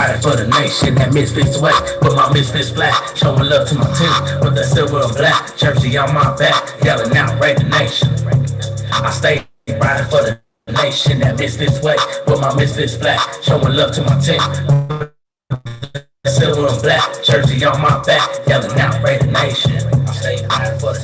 riding for the nation. That Misfits way, with my Misfits black. Showing love to my team with that silver and black. Jersey on my back, yelling out, Raider Nation. I stay riding for the nation. That Misfits way, with my Misfits black. Showing love to my team. Silver and black, jersey on my back, yelling out, Raider Nation.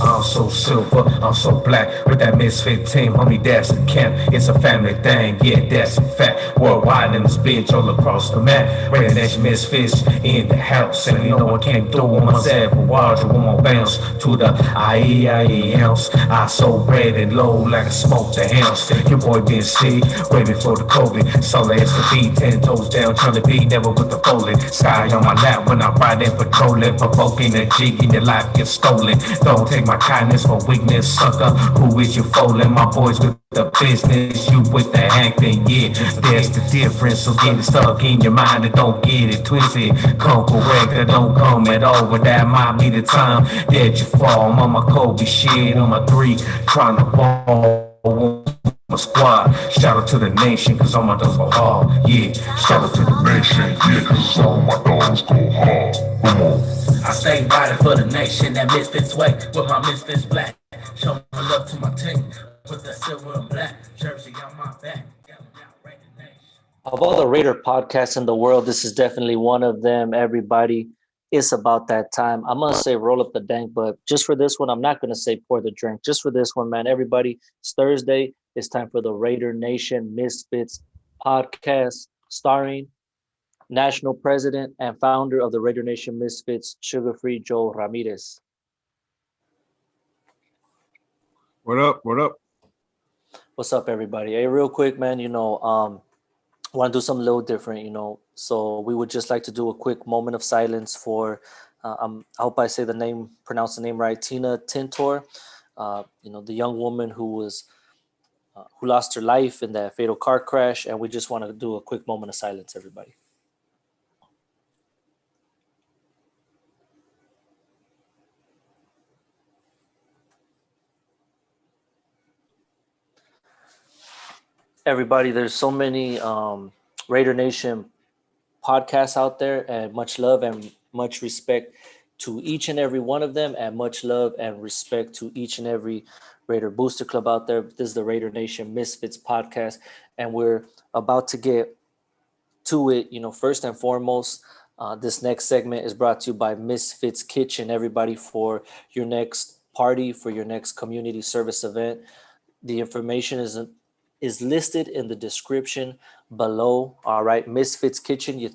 I'm so silver, I'm so black. With that misfit team, homie, that's a camp. It's a family thing, yeah, that's a fact. Worldwide in this bitch, all across the map. Raider Nation misfits in the house. And you know I came through on myself. A watch, one more bounce to the IE house. I so red and low like a smoke the house. Your boy been sick, way before the COVID. So as the beat, 10 toes down, trying to be never with the folding. Sky on my lap when I ride and patrolling, provoking a jig in your life gets stolen. Don't take my kindness for weakness, sucker. Who is you fooling? My boys with the business, you with the acting, yeah. That's the difference. So get it stuck in your mind and don't get it twisted. Come correct or don't come at all. But that might be the time that you fall. I'm on my Kobe shit, on my 3, trying to ball. My squad, shout out to the nation, cause all my dogs go hard, yeah. Shout out to the nation, yeah, cause all my dogs go hard. Come on. I stay riding for the nation, that Misfits way, with my Misfits black. Showing love to my team, with the silver and black, jersey on my back. Of all the Raider podcasts in the world, this is definitely one of them. Everybody, it's about that time. I'm going to say roll up the dank, but just for this one, I'm not going to say pour the drink. Just for this one, man, everybody, it's Thursday. It's time for the Raider Nation Misfits podcast, starring national president and founder of the Raider Nation Misfits, Sugar Free Joe Ramirez. What up? What up? What's up, everybody? Hey, real quick, man, want to do something a little different, so we would just like to do a quick moment of silence for, I hope I say pronounce the name right, Tina Tintor, the young woman who lost her life in that fatal car crash, and we just want to do a quick moment of silence, everybody. Everybody, there's so many Raider Nation podcasts out there, and much love and much respect to each and every one of them, and much love and respect to each and every Raider Booster Club out there. This is the Raider Nation Misfits podcast, and we're about to get to it. First and foremost, this next segment is brought to you by Misfits Kitchen. Everybody, for your next party, for your next community service event, the information is listed in the description below. All right, Misfits Kitchen. You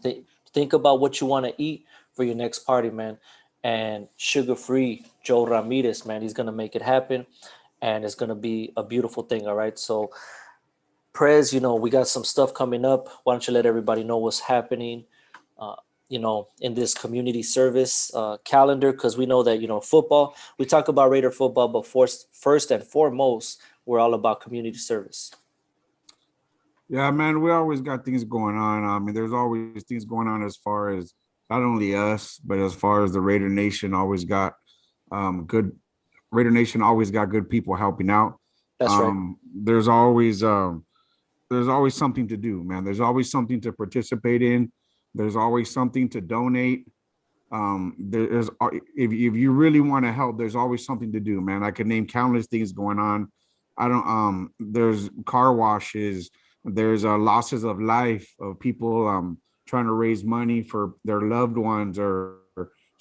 think about what you want to eat for your next party, man. And sugar-free Joe Ramirez, man, he's gonna make it happen, and it's gonna be a beautiful thing. All right, so Prez, we got some stuff coming up. Why don't you let everybody know what's happening, in this community service calendar? Because we know that football. We talk about Raider football, but first and foremost, we're all about community service. Yeah, man, we always got things going on. I mean, there's always things going on as far as not only us, but as far as the Raider Nation always got good. Raider Nation always got good people helping out. That's right. There's always something to do, man. There's always something to participate in. There's always something to donate. There's if you really want to help, there's always something to do, man. I can name countless things going on. There's car washes. There's losses of life of people trying to raise money for their loved ones, or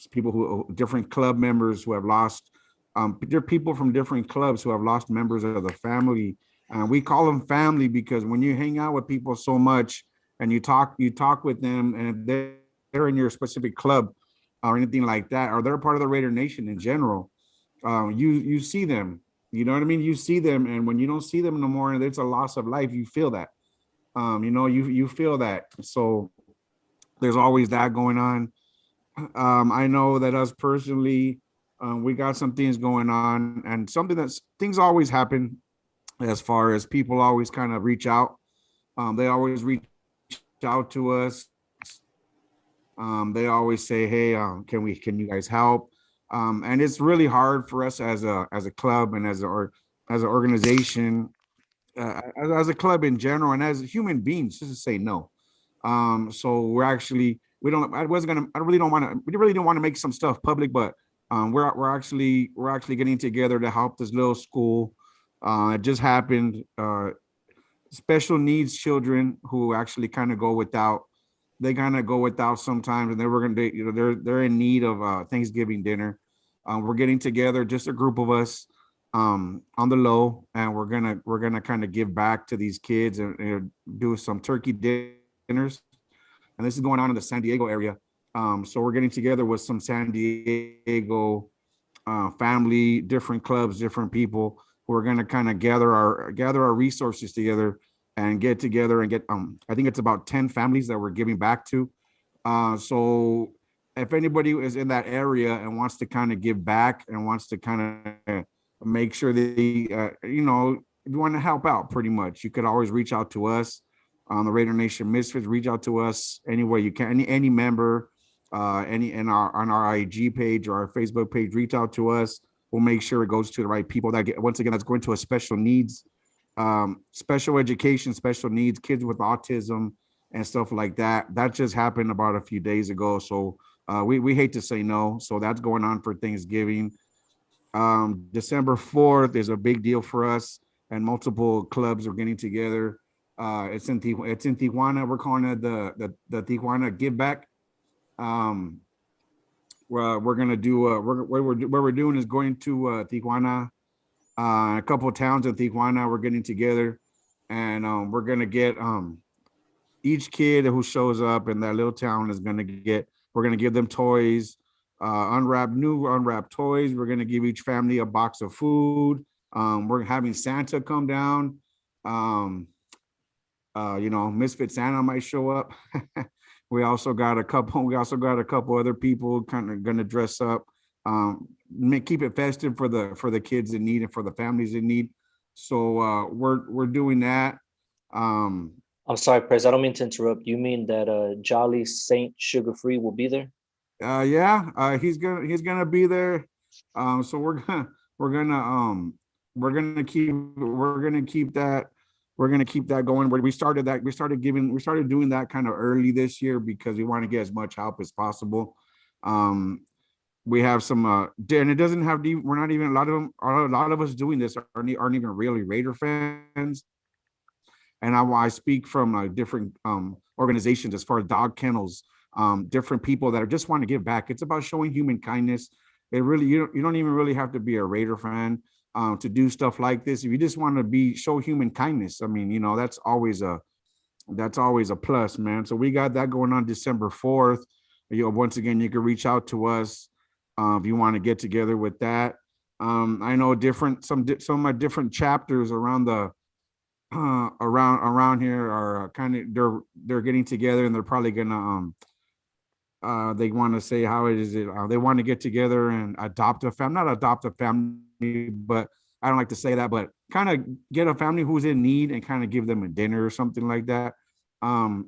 people who different club members who have lost. There are people from different clubs who have lost members of the family, and we call them family because when you hang out with people so much and you talk with them, and if they're in your specific club or anything like that, or they're part of the Raider Nation in general, you see them. You know what I mean? You see them, and when you don't see them no more, and it's a loss of life, you feel that. You feel that. So there's always that going on. I know that us personally, we got some things going on, and things always happen as far as people always kind of reach out. They always reach out to us. They always say, "Hey, can you guys help?" And it's really hard for us as a club and as an organization, as a club in general, and as human beings, just to say no. So we don't. I wasn't gonna. I really don't want to. We really don't want to make some stuff public, but we're actually getting together to help this little school. It just happened. Special needs children who actually kind of go without. They kind of go without sometimes, and they were gonna. They're in need of Thanksgiving dinner. We're getting together, just a group of us, on the low, and we're gonna kind of give back to these kids and do some turkey dinners. And this is going on in the San Diego area. So we're getting together with some San Diego family, different clubs, different people who are going to kind of gather our resources together and get together and get I think it's about 10 families that we're giving back to. So if anybody is in that area and wants to kind of give back and wants to kind of make sure they you want to help out, pretty much, you could always reach out to us on the Raider Nation Misfits. Reach out to us any way you can. Any member, any on our IG page or our Facebook page, reach out to us. We'll make sure it goes to the right people. Once again, that's going to a special needs, special education, special needs, kids with autism and stuff like that. That just happened about a few days ago. So we hate to say no. So that's going on for Thanksgiving. December 4th is a big deal for us, and multiple clubs are getting together. It's in Tijuana. We're calling it the Tijuana Give Back. We're gonna do what we're doing is going to Tijuana, a couple of towns in Tijuana. We're getting together, and we're gonna get each kid who shows up in that little town is gonna get. We're gonna give them toys, unwrapped toys. We're gonna give each family a box of food. We're having Santa come down. Misfit Santa might show up. We also got a couple other people kind of gonna dress up, keep it festive for the kids in need and for the families in need. So we're doing that. I'm sorry, Prez, I don't mean to interrupt. You mean that Jolly Saint Sugar Free will be there? Yeah, he's gonna be there. So we're gonna keep that. We're gonna keep that going. We started doing that kind of early this year because we want to get as much help as possible. We have some and it doesn't have to, we're not even, a lot of us doing this aren't even really Raider fans. And I speak from different organizations as far as dog kennels, different people that just want to give back. It's about showing human kindness. It really, you don't even really have to be a Raider fan to do stuff like this. If you just want to show human kindness, I mean, that's always a plus, man. So we got that going on December 4th. Once again, you can reach out to us if you want to get together with that. I know some different chapters around the around here are kind of they're getting together, and they're probably gonna they want to say how it is they want to get together and not adopt a family, but I don't like to say that, but kind of get a family who's in need and kind of give them a dinner or something like that,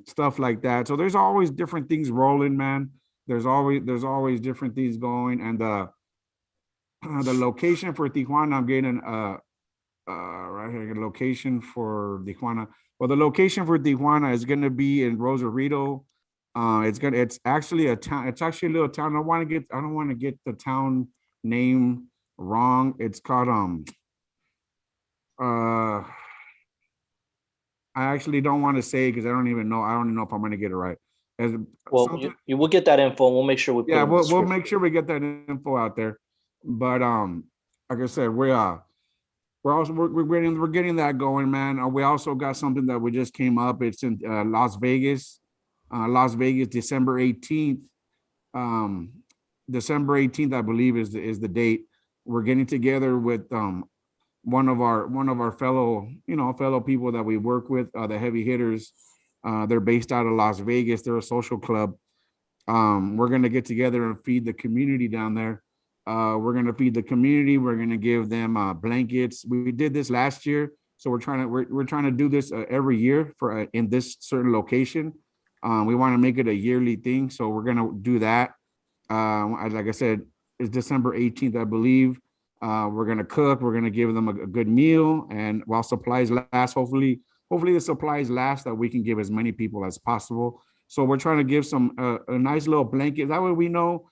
stuff like that. So there's always different things rolling, man. There's always different things going, and the location for Tijuana, I'm getting right here, location for Tijuana. Well, the location for Tijuana is going to be in Rosarito. It's actually a town. It's actually a little town. I don't want to get the town name wrong. It's called I actually don't want to say because I don't even know if I'm going to get it right. Well, you will get that info, and we'll make sure we put it in the we'll make sure we get that info out there. But like I said, we're getting that going, man. We also got something that we just came up. It's in Las Vegas, December 18th. December 18th, I believe, is the date. We're getting together with one of our fellow people that we work with, the heavy hitters. They're based out of Las Vegas. They're a social club. We're gonna get together and feed the community down there. We're gonna feed the community. We're gonna give them blankets. We did this last year, so we're trying to do this every year for in this certain location. We want to make it a yearly thing, so we're gonna do that. Like I said, it's December 18th, I believe. We're gonna cook. We're gonna give them a good meal, and while supplies last, hopefully the supplies last, that we can give as many people as possible. So we're trying to give some a nice little blanket. That way we know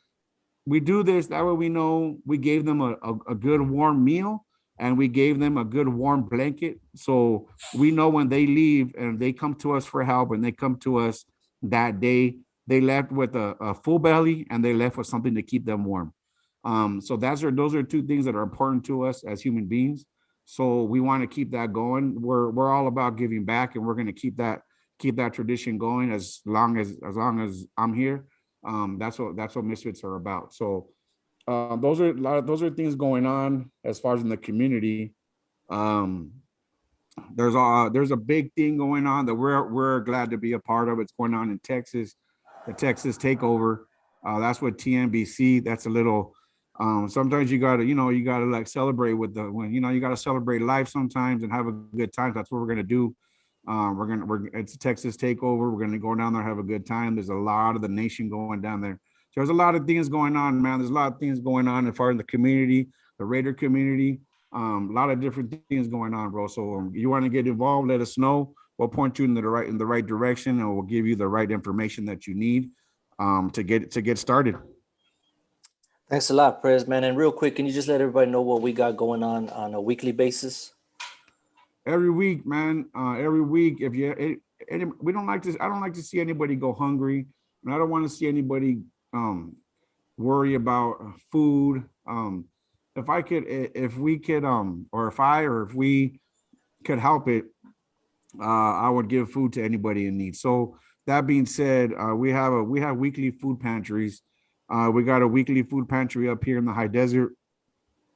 we do this. That way we know we gave them a good warm meal and we gave them a good warm blanket. So we know when they leave and they come to us for help and they come to us that day, they left with a full belly and they left with something to keep them warm. So those are two things that are important to us as human beings. So we want to keep that going. We're all about giving back, and we're going to keep that tradition going as I'm here. That's what Misfits are about. So those are things going on as far as in the community. Um, there's a big thing going on that we're glad to be a part of. It's going on in Texas, the Texas Takeover. That's what TNBC. That's a little. Sometimes you gotta like celebrate with you gotta celebrate life sometimes and have a good time. That's what we're gonna do. It's a Texas Takeover. We're gonna go down there, have a good time. There's a lot of the nation going down there. So there's a lot of things going on, man. There's a lot of things going on as far as the community, the Raider community. A lot of different things going on, bro. So you want to get involved, let us know. We'll point you in the right direction, and we'll give you the right information that you need to get started. Thanks a lot, Prez, man. And real quick, can you just let everybody know what we got going on a weekly basis? Every week, man. Every week, if you, we don't like to. I don't like to see anybody go hungry, and I don't want to see anybody worry about food. If we could, or if we could help it, I would give food to anybody in need. So that being said, we have weekly food pantries. We got a weekly food pantry up here in the high desert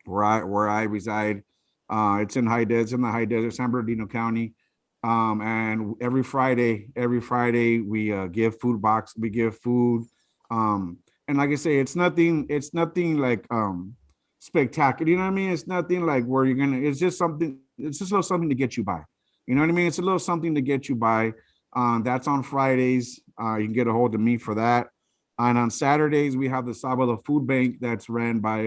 where I reside. It's in the high desert, San Bernardino County. And every Friday we give we give food. And like I say, it's nothing like spectacular. You know what I mean? It's nothing like where it's just a little something to get you by. You know what I mean? It's a little something to get you by. That's on Fridays. You can get a hold of me for that. And on Saturdays, we have the Sabado Food Bank that's ran by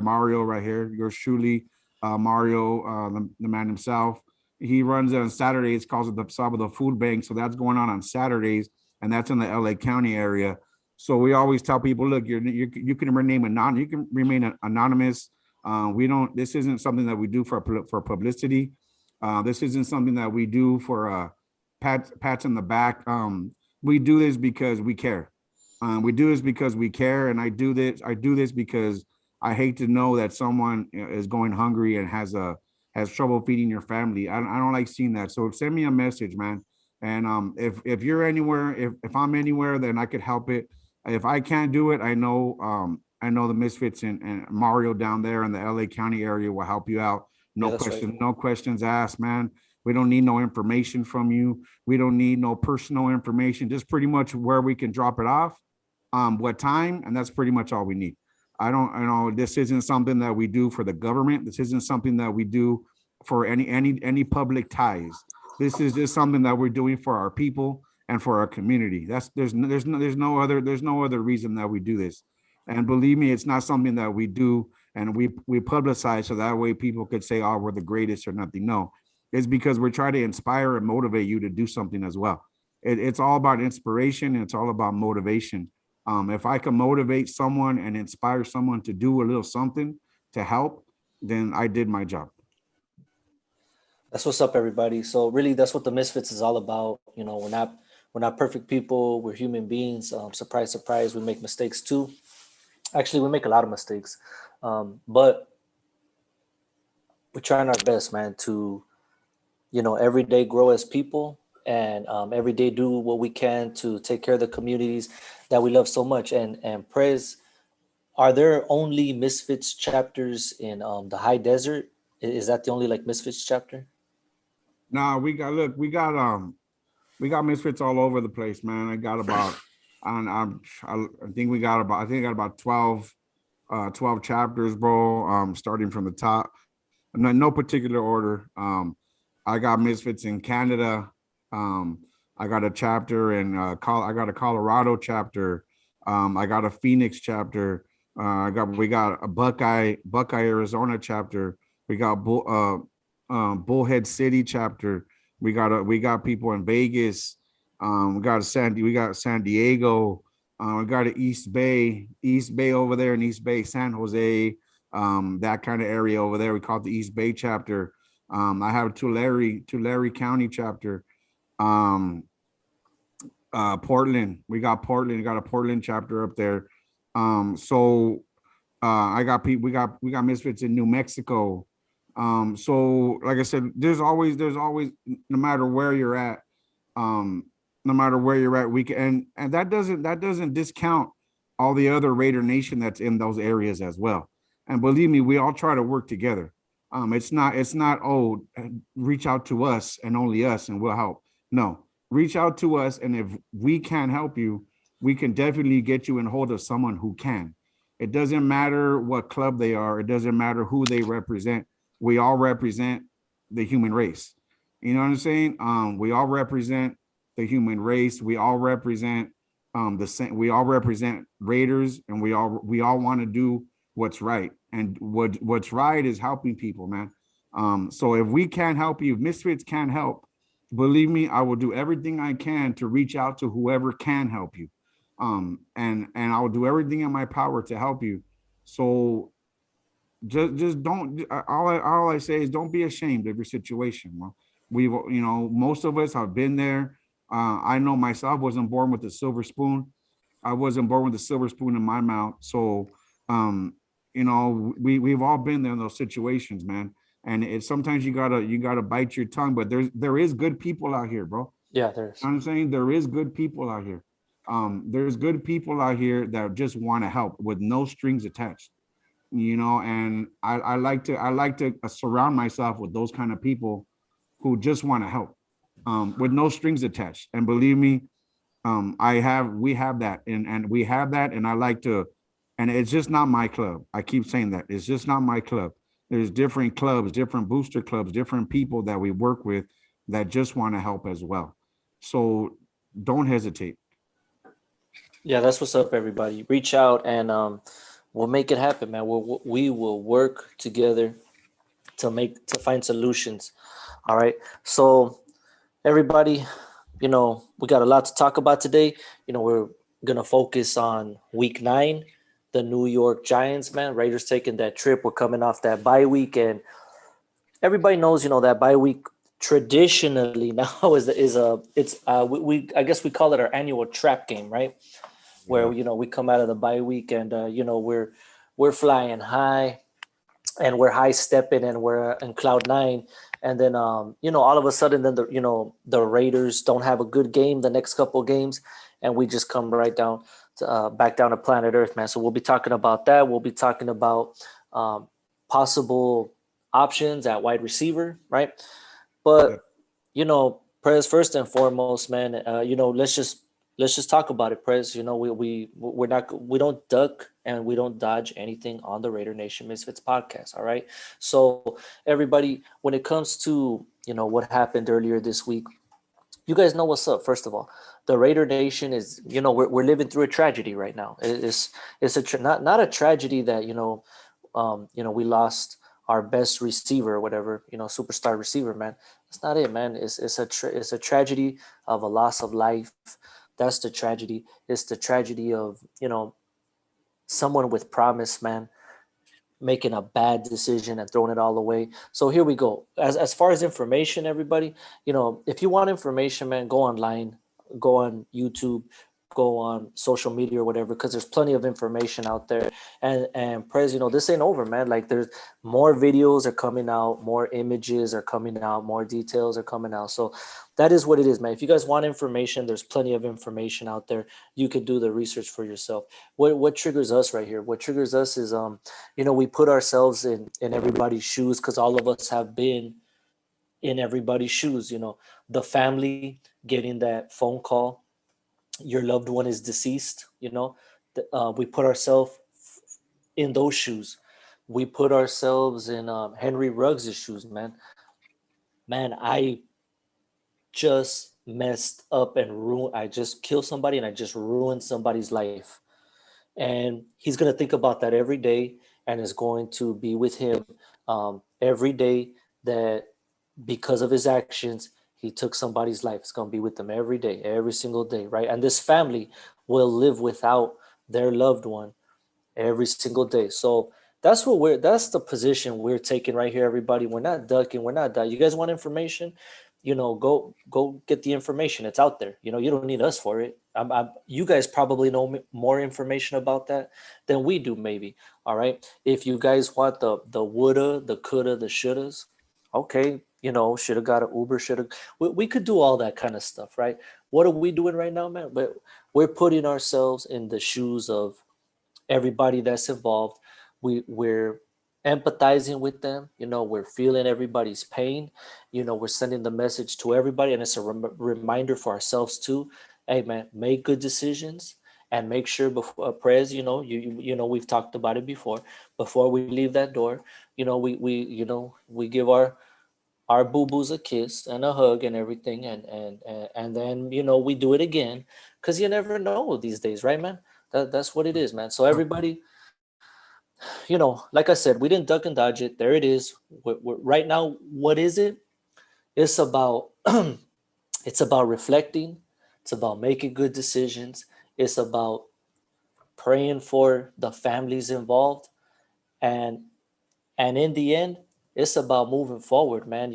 Mario right here, yours truly, Mario, the man himself. He runs it on Saturdays, calls it the Sabado Food Bank. So that's going on Saturdays, and that's in the LA County area. So we always tell people, look, you can remain anonymous. This isn't something that we do for publicity. This isn't something that we do for pats on the back. We do this because we care. We do this because we care, and I do this because I hate to know that someone is going hungry and has trouble feeding your family. I don't like seeing that. So send me a message, man. And if you're anywhere, if I'm anywhere, then I could help it. If I can't do it, I know the Misfits and Mario down there in the LA County area will help you out. No questions asked, man. We don't need no information from you. We don't need no personal information. Just pretty much where we can drop it off, what time, and that's pretty much all we need. This isn't something that we do for the government. This isn't something that we do for any public ties. This is just something that we're doing for our people and for our community. There's no other reason that we do this. And believe me, it's not something that we do and we publicize so that way people could say, oh, we're the greatest or nothing. No, it's because we're trying to inspire and motivate you to do something as well. It's all about inspiration. And it's all about motivation. If I can motivate someone and inspire someone to do a little something to help, then I did my job. That's what's up, everybody. So really, that's what the Misfits is all about. You know, we're not perfect people. We're human beings. Surprise, surprise, we make mistakes too. Actually, we make a lot of mistakes, but we're trying our best, man, to every day grow as people and every day do what we can to take care of the communities that we love so much. And Prez, are there only Misfits chapters in the high desert? Is that the only like Misfits chapter? Nah, we got Misfits all over the place, man. I got about I think I got about 12 chapters, bro. Starting from the top. No particular order. I got Misfits in Canada. I got a chapter in I got a Colorado chapter. I got a Phoenix chapter. We got a Buckeye, Arizona chapter. We got Bullhead City chapter. We got people in Vegas. We got San Diego. We got a East Bay over there in East Bay, San Jose, that kind of area over there. We call it the East Bay chapter. I have a Tulare County chapter. Um, Portland. We got Portland. We got a Portland chapter up there. So I got people. We got Misfits in New Mexico. So like I said, there's always no matter where you're at, um, no matter where you're at, we can and that doesn't discount all the other Raider Nation that's in those areas as well. And believe me, we all try to work together. It's not reach out to us and only us and we'll help. No, reach out to us, and if we can't help you, we can definitely get you in hold of someone who can. It doesn't matter what club they are. It doesn't matter who they represent. We all represent the human race. You know what I'm saying? We all represent the human race. We all represent the same. We all represent Raiders, and we all want to do what's right. And what's right is helping people, man. So if we can't help you, if Misfits can't help, believe me, I will do everything I can to reach out to whoever can help you. And I will do everything in my power to help you. So just don't all I say is don't be ashamed of your situation. Well, most of us have been there. I know myself wasn't born with a silver spoon. I wasn't born with a silver spoon in my mouth. So um, we've all been there in those situations, man. And it's sometimes you gotta bite your tongue, but there is good people out here, bro. Yeah, there's. You know what I'm saying? There is good people out here. There's good people out here that just want to help with no strings attached. And I like to surround myself with those kind of people who just want to help, with no strings attached. And believe me, we have that, and we have that, and I like to, and it's just not my club. I keep saying that it's just not my club. There's different clubs, different booster clubs, different people that we work with that just want to help as well. So don't hesitate. Yeah, that's what's up, everybody. Reach out and we'll make it happen, man. We will work together to find solutions. All right. So everybody, we got a lot to talk about today. We're gonna focus on week 9, the New York Giants, man. Raiders taking that trip. We're coming off that bye week, and everybody knows, that bye week traditionally now is a it's we I guess we call it our annual trap game, right? Where Yeah. we come out of the bye week and we're flying high and we're high stepping and we're in cloud 9, and then all of a sudden then the Raiders don't have a good game the next couple of games, and we just come right down to, back down to planet Earth, man. So we'll be talking about that. We'll be talking about possible options at wide receiver, right? Yeah. But Prez, first and foremost, man, let's just talk about it, Prez. We don't duck and we don't dodge anything on the Raider Nation Misfits podcast. All right. So everybody, when it comes to what happened earlier this week, you guys know what's up. First of all, the Raider Nation is, we're living through a tragedy right now. It's not a tragedy that we lost our best receiver or whatever, superstar receiver, man. That's not it, man. It's a tragedy of a loss of life. That's the tragedy. It's the tragedy of someone with promise, man, making a bad decision and throwing it all away. So here we go. As far as information, everybody, if you want information, man, go online, go on YouTube, go on social media or whatever, because there's plenty of information out there. And Prez, this ain't over, man. Like, there's more videos are coming out, more images are coming out, more details are coming out. So that is what it is, man. If you guys want information, there's plenty of information out there. You can do the research for yourself. What triggers us right here? What triggers us is we put ourselves in everybody's shoes, because all of us have been in everybody's shoes. The family getting that phone call, your loved one is deceased. We put ourselves in those shoes. We put ourselves in Henry Ruggs' shoes, man. Man, I just messed up and ruined. I just killed somebody and I just ruined somebody's life. And he's going to think about that every day, and is going to be with him every day, that because of his actions, He took somebody's life. It's going to be with them every day, every single day, right? And this family will live without their loved one every single day. So that's the position we're taking right here, everybody. We're not ducking, we're not that. You guys want information? Go get the information. It's out there. You don't need us for it. You guys probably know more information about that than we do, maybe. All right. If you guys want the woulda, the coulda, the shouldas, okay. Should have got an Uber. Should have. We could do all that kind of stuff, right? What are we doing right now, man? But we're putting ourselves in the shoes of everybody that's involved. We're empathizing with them. We're feeling everybody's pain. We're sending the message to everybody, and it's a reminder for ourselves too. Hey man, make good decisions and make sure before prayers. We've talked about it before. Before we leave that door, we give our boo boos a kiss and a hug and everything, and then we do it again, because you never know these days, right, man? That's what it is, man. So everybody, like I said, we didn't duck and dodge it. There it is. Right now, what is it? It's about it's about reflecting. It's about making good decisions. It's about praying for the families involved, and in the end, it's about moving forward, man.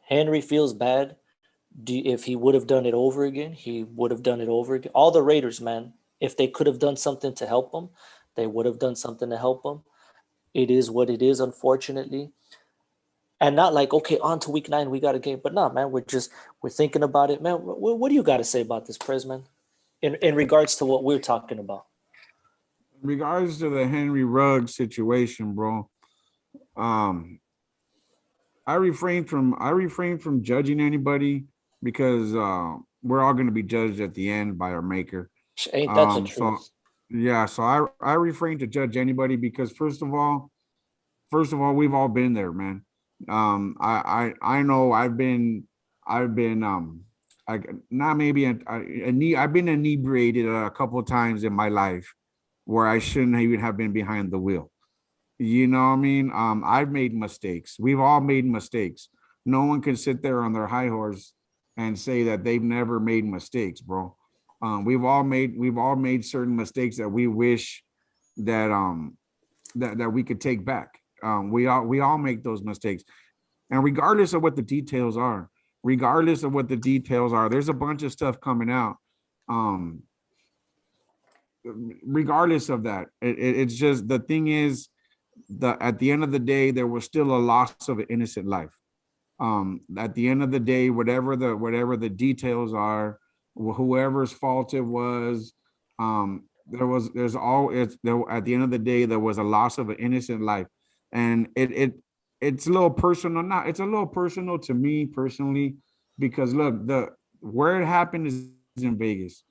Henry feels bad. If he would have done it over again, he would have done it over again. All the Raiders, man, if they could have done something to help them, they would have done something to help them. It is what it is, unfortunately. And not like, okay, on to week 9, we got a game. But no, man, we're thinking about it. Man, what do you got to say about this, Prez, man? In regards to what we're talking about. In regards to the Henry Ruggs situation, bro, I refrain from judging anybody, because we're all going to be judged at the end by our maker. Ain't that the So truth? yeah, so I refrain to judge anybody, because first of all, we've all been there, man. I know I not maybe I've been inebriated a couple of times in my life where I shouldn't even have been behind the wheel. You know what I mean? I've made mistakes. We've all made mistakes. No one can sit there on their high horse and say that they've never made mistakes, bro. We've all made certain mistakes that we wish that that we could take back. We all make those mistakes. And regardless of what the details are, there's a bunch of stuff coming out. Um, Regardless of that, it's just, the thing is, at the end of the day, there was still a loss of an innocent life. At the end of the day, whatever the details are, whoever's fault it was, there's all it's there at the end of the day, there was a loss of an innocent life. And it's a little personal. Not It's a little personal to me personally, because look, where it happened is in Vegas.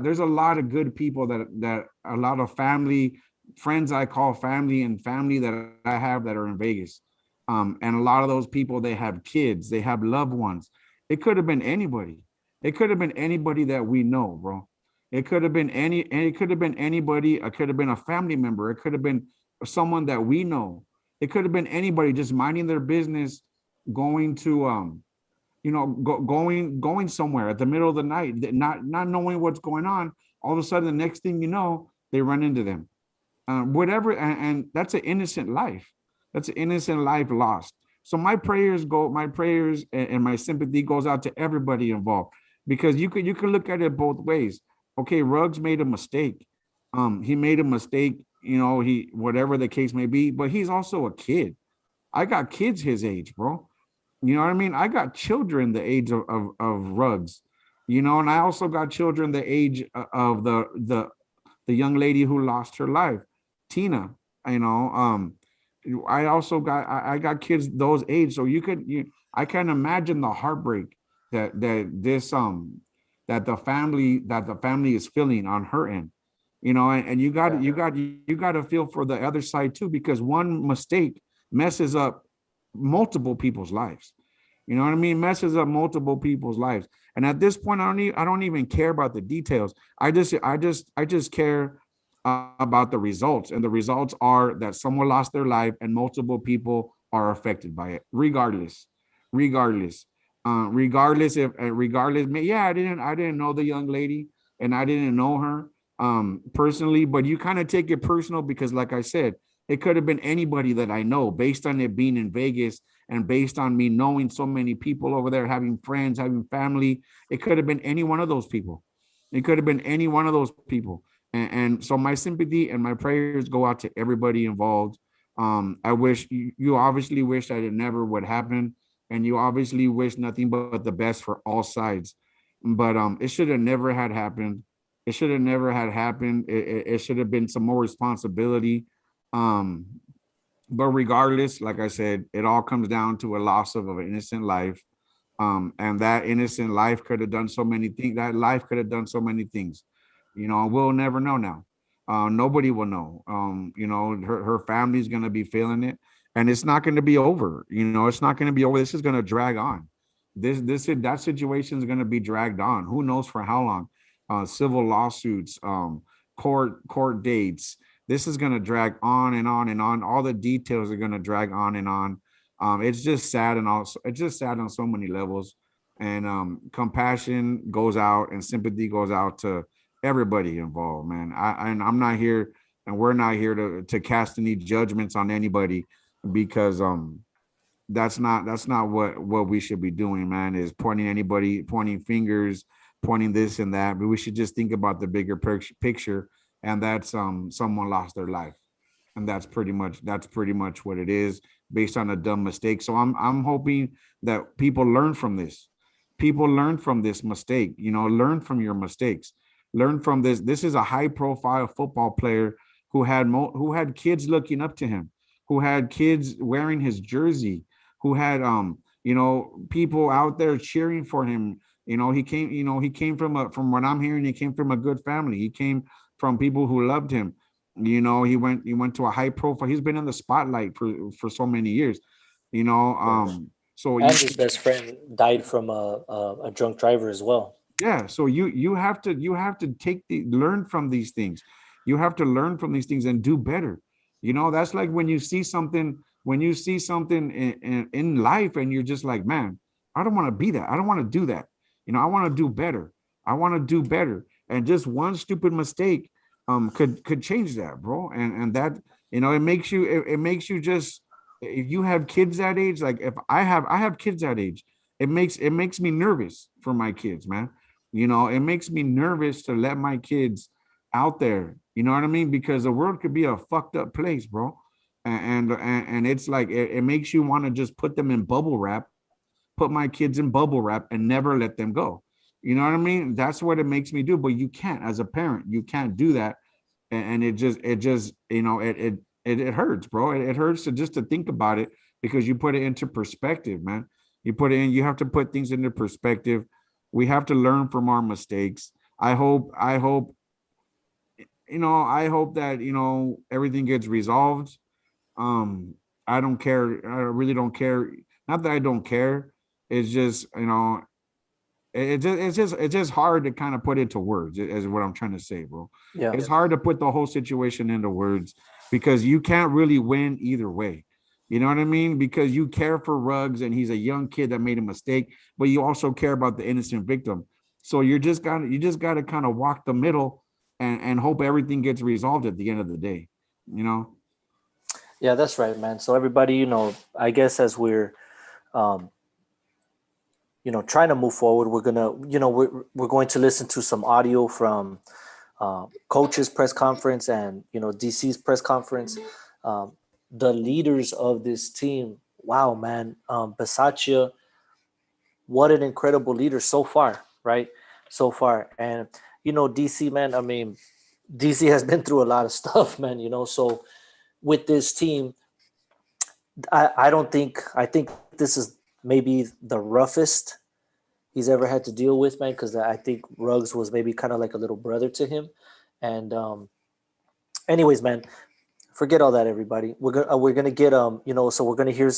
There's a lot of good people, that a lot of family friends I call family, and family that I have that are in Vegas. And a lot of those people, they have kids, they have loved ones. It could have been anybody. It could have been anybody that we know, bro. It could have been anybody. It could have been a family member. It could have been someone that we know. It could have been anybody just minding their business, going to going somewhere at the middle of the night, not knowing what's going on. All of a sudden, the next thing you know, they run into them. Whatever, and that's an innocent life. That's an innocent life lost. So my prayers and my sympathy goes out to everybody involved, because you could look at it both ways. Okay, Ruggs made a mistake. He made a mistake. He, whatever the case may be, but he's also a kid. I got kids his age, bro. You know what I mean? I got children the age of Ruggs. And I also got children the age of the young lady who lost her life, Tina. I got kids those age, so I can imagine the heartbreak that the family is feeling on her end. And you got to feel for the other side too, because one mistake messes up multiple people's lives. You know what I mean? Messes up multiple people's lives. And at this point, I don't even care about the details. I just care about the results. And the results are that someone lost their life and multiple people are affected by it, regardless. Yeah, I didn't know the young lady, and I didn't know her personally, but you kind of take it personal because, like I said, it could have been anybody that I know based on it being in Vegas and based on me knowing so many people over there, having friends, having family. It could have been any one of those people. It could have been any one of those people. And so my sympathy and my prayers go out to everybody involved. I wish you obviously wish that it never would happen, and you obviously wish nothing but the best for all sides. But it should have never had happened. It should have never had happened. It should have been some more responsibility. Um, but regardless, like I said, it all comes down to a loss of an innocent life. And that innocent life could have done so many things. That life could have done so many things. We'll never know now. Nobody will know. Her family's gonna be feeling it, and it's not gonna be over. It's not gonna be over. This is gonna drag on. That situation is gonna be dragged on. Who knows for how long? Civil lawsuits, court dates. This is gonna drag on and on and on. All the details are gonna drag on and on. It's just sad, and also it's just sad on so many levels. And compassion goes out and sympathy goes out to everybody involved, man. I'm not here, and we're not here to cast any judgments on anybody, because that's not what we should be doing, man. Is pointing fingers, pointing this and that. But we should just think about the bigger picture, and that's someone lost their life, and that's pretty much what it is, based on a dumb mistake. So I'm hoping that people learn from this. People learn from this mistake. Learn from your mistakes. Learn from this. This is a high profile football player who had kids looking up to him, who had kids wearing his jersey, who had people out there cheering for him. He came from what I'm hearing, he came from a good family. He came from people who loved him. He went to a high profile. He's been in the spotlight for so many years. You know, so And his best friend died from a drunk driver as well. yeah, so you have to learn from these things. You have to learn from these things and do better. That's like when you see something in life, and you're just like, man, I don't want to be that. I don't want to do that. I want to do better. I want to do better. And just one stupid mistake could change that, bro. And that, it makes you just, if you have kids that age, like if I have kids that age, it makes me nervous for my kids, man. It makes me nervous to let my kids out there. You know what I mean? Because the world could be a fucked up place, bro. And it's like it makes you want to just put them in bubble wrap, put my kids in bubble wrap, and never let them go. You know what I mean? That's what it makes me do. But you can't, as a parent, you can't do that. And it hurts, bro. It hurts to think about it, because you put it into perspective, man. You have to put things into perspective. We have to learn from our mistakes. I hope that everything gets resolved. I don't care. I really don't care. Not that I don't care. It's just, it's just hard to kind of put into words, is what I'm trying to say, bro. Yeah. It's hard to put the whole situation into words, because you can't really win either way. You know what I mean? Because you care for Ruggs, and he's a young kid that made a mistake, but you also care about the innocent victim. So you just gotta kind of walk the middle, and hope everything gets resolved at the end of the day. You know? Yeah, that's right, man. So everybody, I guess as we're um, trying to move forward, we're gonna, we're going to listen to some audio from coach's press conference and DC's press conference. Um, the leaders of this team, wow, man, Basacia, what an incredible leader so far, right? So far, and DC, man. I mean, DC has been through a lot of stuff, man. So with this team, I don't think I think this is maybe the roughest he's ever had to deal with, man, because I think Ruggs was maybe kind of like a little brother to him. And anyways, man, forget all that, everybody. We're gonna get so we're gonna hear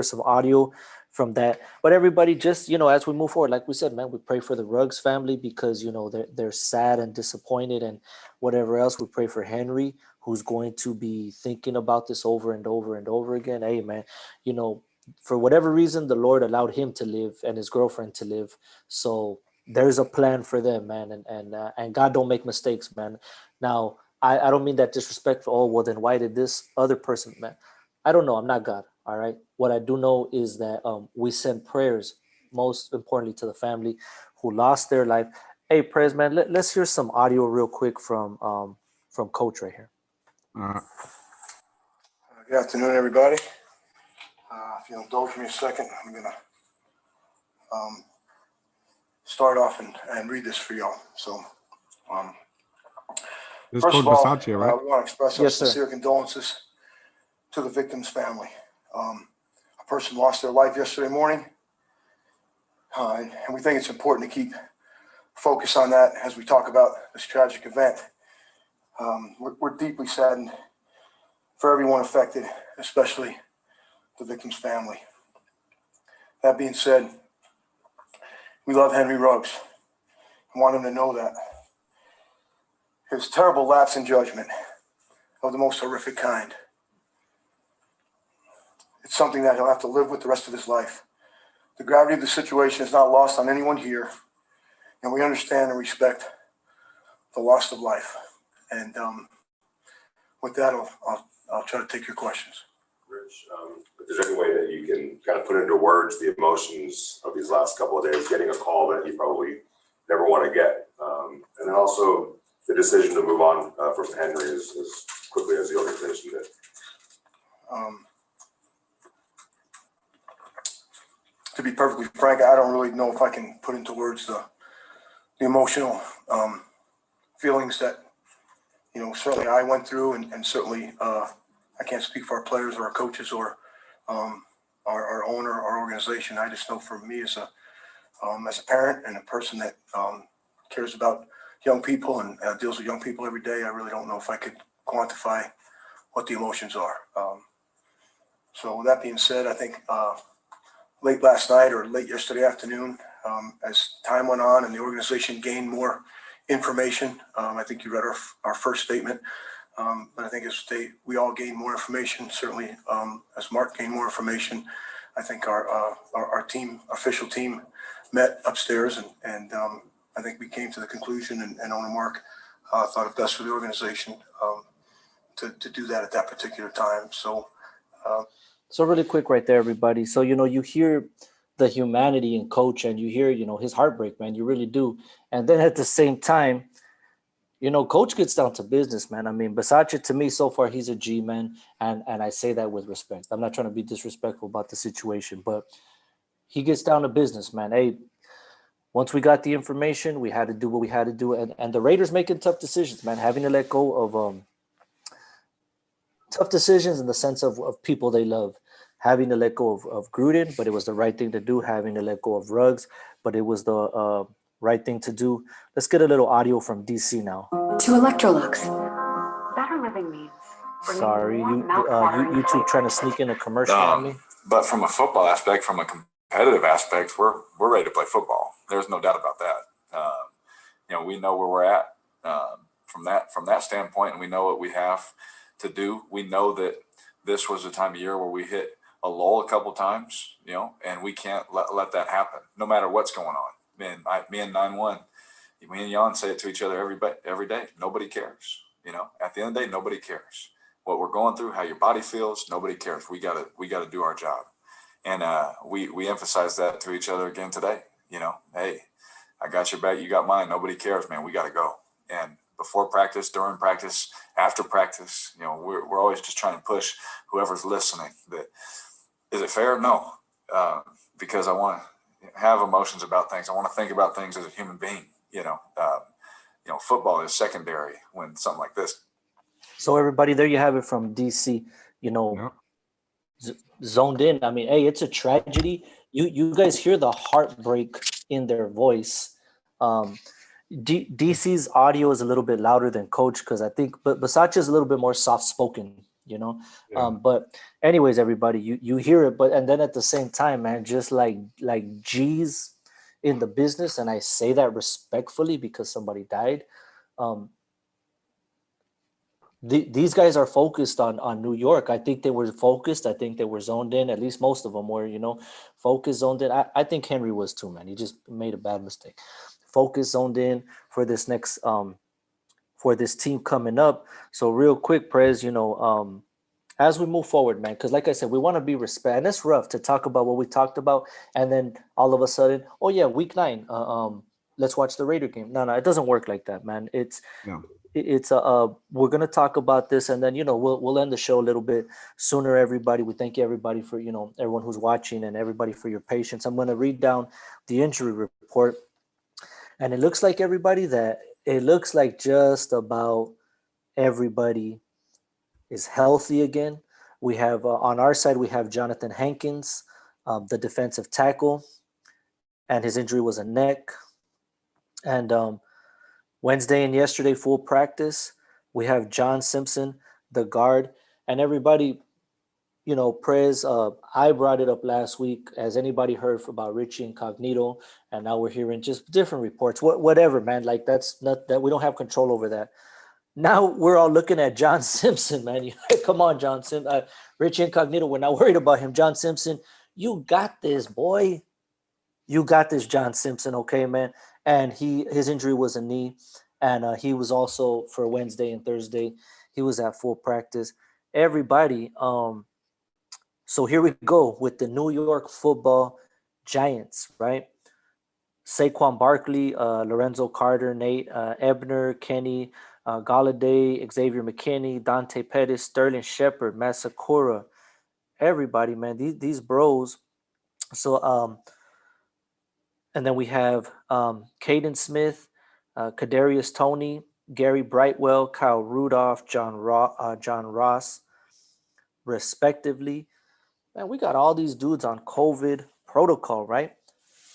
some audio from that. But everybody, just as we move forward, like we said, man, we pray for the Ruggs family, because they're sad and disappointed and whatever else. We pray for Henry, who's going to be thinking about this over and over and over again. Hey, man, you know for whatever reason, the Lord allowed him to live and his girlfriend to live. So there's a plan for them, man. And God don't make mistakes, man. Now, I don't mean that disrespectful. Oh, well, then why did this other person, man? I don't know. I'm not God. All right. What I do know is that we send prayers, most importantly, to the family who lost their life. Hey, Prez, man, let's hear some audio real quick from Coach right here. Good afternoon, everybody. If you'll indulge me a second, I'm going to start off and read this for y'all. So, This first Coach of all, Basaccia, right? we want to express our Yes, sir. sincere condolences to the victim's family. A person lost their life yesterday morning, and we think it's important to keep focus on that as we talk about this tragic event. We're deeply saddened for everyone affected, especially the victim's family. That being said, we love Henry Ruggs and want him to know that his terrible lapse in judgment of the most horrific kind, it's something that he'll have to live with the rest of his life. The gravity of the situation is not lost on anyone here, and we understand and respect the loss of life. And with that, I'll try to take your questions. Rich, if there's any way that you can kind of put into words the emotions of these last couple of days, getting a call that you probably never want to get, and then also the decision to move on from Henry as quickly as the organization did. To be perfectly frank, I don't really know if I can put into words the emotional feelings that, certainly I went through, and certainly I can't speak for our players or our coaches or our owner, our organization. I just know for me as a parent and a person that cares about young people and deals with young people every day, I really don't know if I could quantify what the emotions are. So with that being said, I think late last night or late yesterday afternoon, as time went on and the organization gained more information, I think you read our first statement, but I think as we all gained more information, certainly as Mark gained more information, I think our official team met upstairs, and I think we came to the conclusion, and owner Mark thought it best for the organization to do that at that particular time. So really quick right there, everybody. So, you hear the humanity in Coach, and you hear, his heartbreak, man. You really do. And then at the same time, Coach gets down to business, man. I mean, Basaccia, to me, so far, he's a G, man. And I say that with respect. I'm not trying to be disrespectful about the situation, but he gets down to business, man. Hey, once we got the information, we had to do what we had to do. And the Raiders making tough decisions, man, having to let go of tough decisions in the sense of people they love, having to let go of Gruden, but it was the right thing to do, having to let go of Ruggs, but it was the right thing to do. Let's get a little audio from DC now. To Electrolux. Better living means. Sorry, YouTube trying to sneak in a commercial on me. But from a football aspect, from a competitive aspect, we're ready to play football. There's no doubt about that. We know where we're at from that standpoint, and we know what we have to do. We know that this was a time of year where we hit a lull a couple times, and we can't let that happen, no matter what's going on. Me and 9-1, me and Jan say it to each other every day. Nobody cares. At the end of the day, nobody cares what we're going through, how your body feels. Nobody cares. We gotta do our job, and we emphasize that to each other again today. Hey, I got your back, you got mine. Nobody cares, man. We got to go. And before practice, during practice, after practice, we're always just trying to push whoever's listening. That is it fair? No, because I want to have emotions about things. I want to think about things as a human being. Football is secondary when something like this. So everybody, there you have it from DC. Zoned in. I mean, hey, it's a tragedy. You guys hear the heartbreak in their voice. DC's audio is a little bit louder than Coach because I think, but Basaccia is a little bit more soft spoken, Yeah. But anyways, everybody, you hear it, and then at the same time, man, just like G's in the business, and I say that respectfully because somebody died. these guys are focused on New York. I think they were focused. I think they were zoned in. At least most of them were, focused, zoned in. I think Henry was too, man. He just made a bad mistake. Focus, zoned in for this next for this team coming up. So real quick, Prez, as we move forward, man, because like I said, we want to be respect, and it's rough to talk about what we talked about, and then all of a sudden, oh yeah, week 9, let's watch the Raider game. No, it doesn't work like that, man. It's we're gonna talk about this, and then we'll end the show a little bit sooner. Everybody, we thank you everybody for everyone who's watching and everybody for your patience. I'm gonna read down the injury report, and it looks like just about everybody is healthy again. We have on our side we have Jonathan Hankins, the defensive tackle, and his injury was a neck. And Wednesday and yesterday, full practice. We have John Simpson, the guard, and everybody, Prez, I brought it up last week. Has anybody heard about Richie Incognito? And now we're hearing just different reports. Whatever, man. Like that's not that we don't have control over that. Now we're all looking at John Simpson, man. Come on, John Simpson. Richie Incognito, we're not worried about him. John Simpson, you got this, boy. You got this, John Simpson, okay, man? And his injury was a knee, and he was also for Wednesday and Thursday. He was at full practice. Everybody, so here we go with the New York Football Giants, right? Saquon Barkley, Lorenzo Carter, Nate Ebner, Kenny Galladay, Xavier McKinney, Dante Pettis, Sterling Shepard, Matt Sakura. Everybody, man, these bros. So and then we have Caden Smith, Kadarius Toney, Gary Brightwell, Kyle Rudolph, John Ross, respectively. Man, we got all these dudes on COVID protocol, right?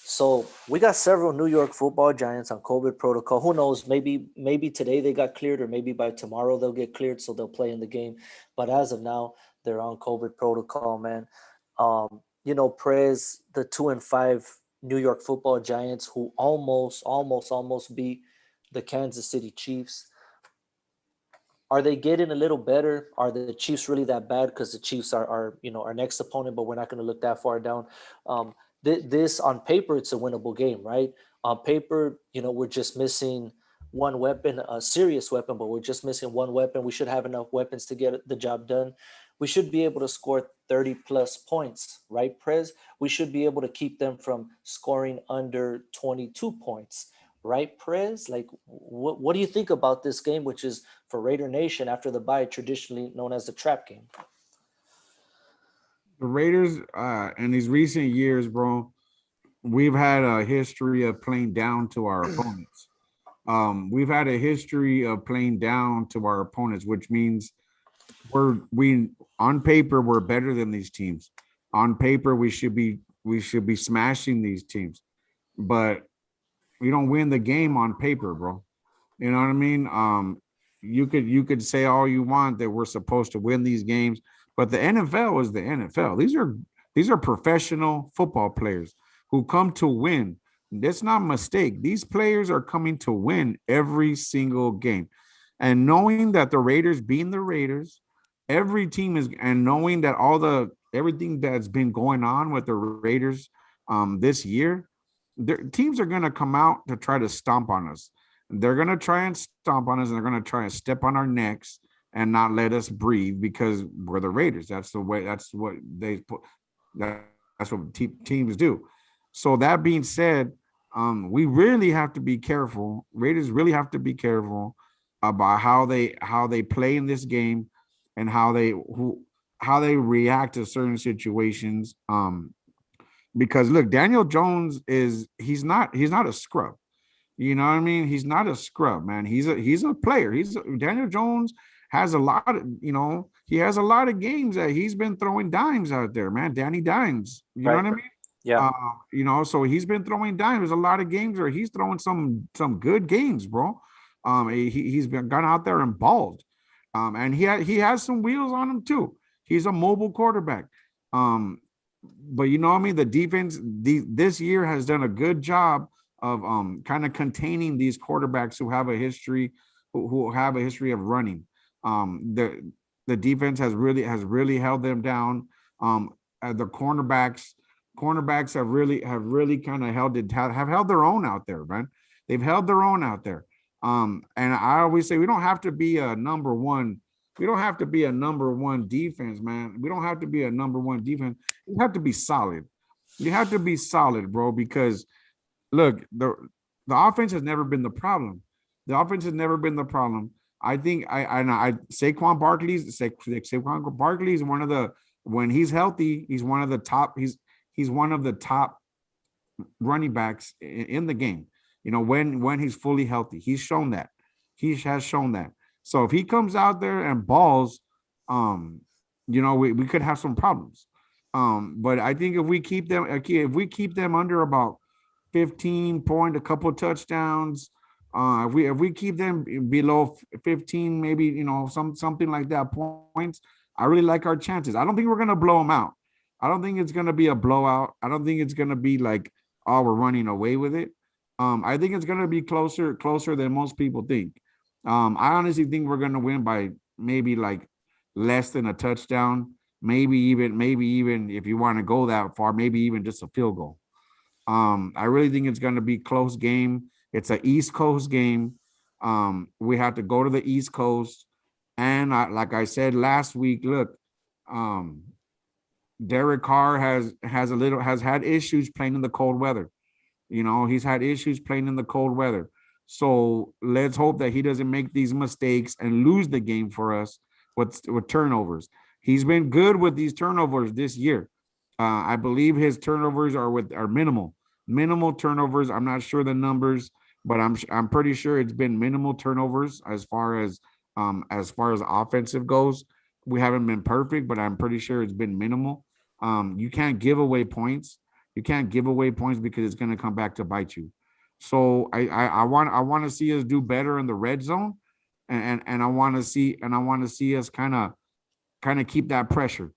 So we got several New York Football Giants on COVID protocol. Who knows? Maybe today they got cleared, or maybe by tomorrow they'll get cleared, so they'll play in the game. But as of now, they're on COVID protocol, man. Prez, the 2-5 New York Football Giants, who almost beat the Kansas City Chiefs. Are they getting a little better? Are the Chiefs really that bad? Because the Chiefs are our next opponent, but we're not going to look that far down. This on paper, it's a winnable game, right? On paper, we're just missing one weapon, a serious weapon, but we're just missing one weapon. We should have enough weapons to get the job done. We should be able to score 30 plus points, right, Prez? We should be able to keep them from scoring under 22 points, right, Prez? Like, what do you think about this game, which is for Raider Nation after the bye, traditionally known as the trap game? The Raiders, in these recent years, bro, we've had a history of playing down to our opponents. We've had a history of playing down to our opponents, which means we on paper we're better than these teams. On paper, we should be smashing these teams, but we don't win the game on paper, bro. You know what I mean? You could say all you want that we're supposed to win these games, but the NFL is the NFL. These are professional football players who come to win. That's not a mistake. These players are coming to win every single game. And knowing that the Raiders being the Raiders, every team is, and knowing that everything that's been going on with the Raiders this year, their teams are going to come out to try to stomp on us. They're going to try and stomp on us, and they're going to try and step on our necks and not let us breathe because we're the Raiders. That's the way. That's what they put. That's what teams do. So that being said, we really have to be careful. Raiders really have to be careful about how they play in this game and how they react to certain situations. Because look, Daniel Jones he's not a scrub. You know what I mean? He's not a scrub, man. He's a player. Daniel Jones has a lot of, he has a lot of games that he's been throwing dimes out there, man. Danny Dimes. You know what I mean? Yeah. So he's been throwing dimes. There's a lot of games where he's throwing some good games, bro. He's gone out there and balled. And he has some wheels on him too. He's a mobile quarterback. But you know what I mean? The defense this year has done a good job of kind of containing these quarterbacks who have a history of running. The defense has really held them down. The cornerbacks have really kind of have held their own out there, man. They've held their own out there. And I always say we don't have to be a number one. We don't have to be a number one defense, man. We don't have to be a number one defense. You have to be solid. You have to be solid, bro, because look, the offense has never been the problem. The offense has never been the problem. I think Saquon Barkley is one of the, when he's healthy, he's one of the top, he's one of the top running backs in the game. You know, when he's fully healthy, he's shown that. He has shown that. So if he comes out there and balls, you know, we could have some problems. But I think if we keep them under about 15 point, a couple of touchdowns, if we keep them below 15, maybe, you know, something like that points, I really like our chances. I don't think we're gonna blow them out. I don't think it's gonna be a blowout. I don't think it's gonna be like, oh, we're running away with it. I think it's gonna be closer than most people think. I honestly think we're gonna win by maybe like less than a touchdown, maybe even if you want to go that far, maybe even just a field goal. I really think it's gonna be close game. It's an East Coast game. We have to go to the East Coast, and like I said last week, look, Derek Carr has had issues playing in the cold weather. You know, he's had issues playing in the cold weather. So let's hope that he doesn't make these mistakes and lose the game for us with turnovers. He's been good with these turnovers this year. I believe his turnovers are minimal turnovers. I'm not sure the numbers, but I'm pretty sure it's been minimal turnovers as far as offensive goes. We haven't been perfect, but I'm pretty sure it's been minimal. You can't give away points. You can't give away points because it's going to come back to bite you. So I want to see us do better in the red zone, and I want to see us kind of keep that pressure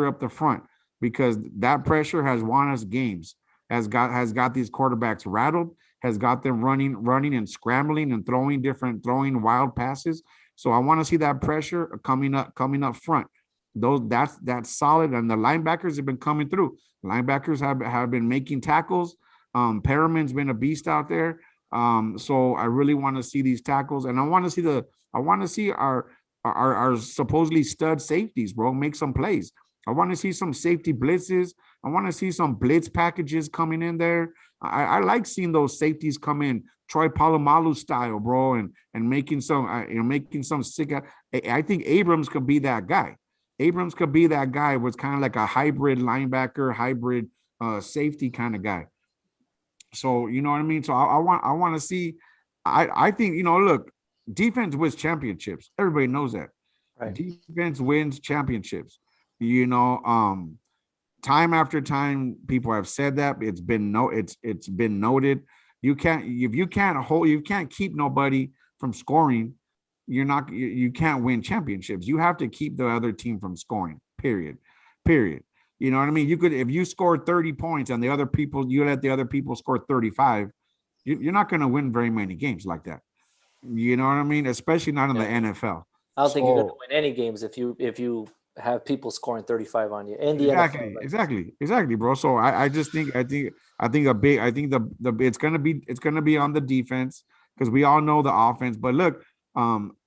up the front, because that pressure has won us games, has got these quarterbacks rattled, has got them running and scrambling and throwing wild passes. So I want to see that pressure coming up front. That's solid, and the linebackers have been coming through. Linebackers have been making tackles. Perriman's been a beast out there. So I really want to see these tackles, and I want to see our supposedly stud safeties, bro, make some plays. I want to see some safety blitzes. I want to see some blitz packages coming in there. I like seeing those safeties come in, Troy Polamalu style, bro, and making some sick. I think Abrams could be that guy. Abrams could be that guy. Was kind of like a hybrid linebacker, hybrid safety kind of guy. So you know what I mean. So I want to see. I think, you know, look, defense wins championships. Everybody knows that. Right. Defense wins championships. You know, time after time, people have said that. It's been noted. You can't keep nobody from scoring. You can't win championships. You have to keep the other team from scoring. Period. You know what I mean? If you score 30 points and you let the other people score 35, you're not going to win very many games like that. You know what I mean? Especially not in the NFL. I don't think you're going to win any games if you have people scoring 35 on you in the NFL. Exactly, bro. So I think it's gonna be on the defense, because we all know the offense. But look, talking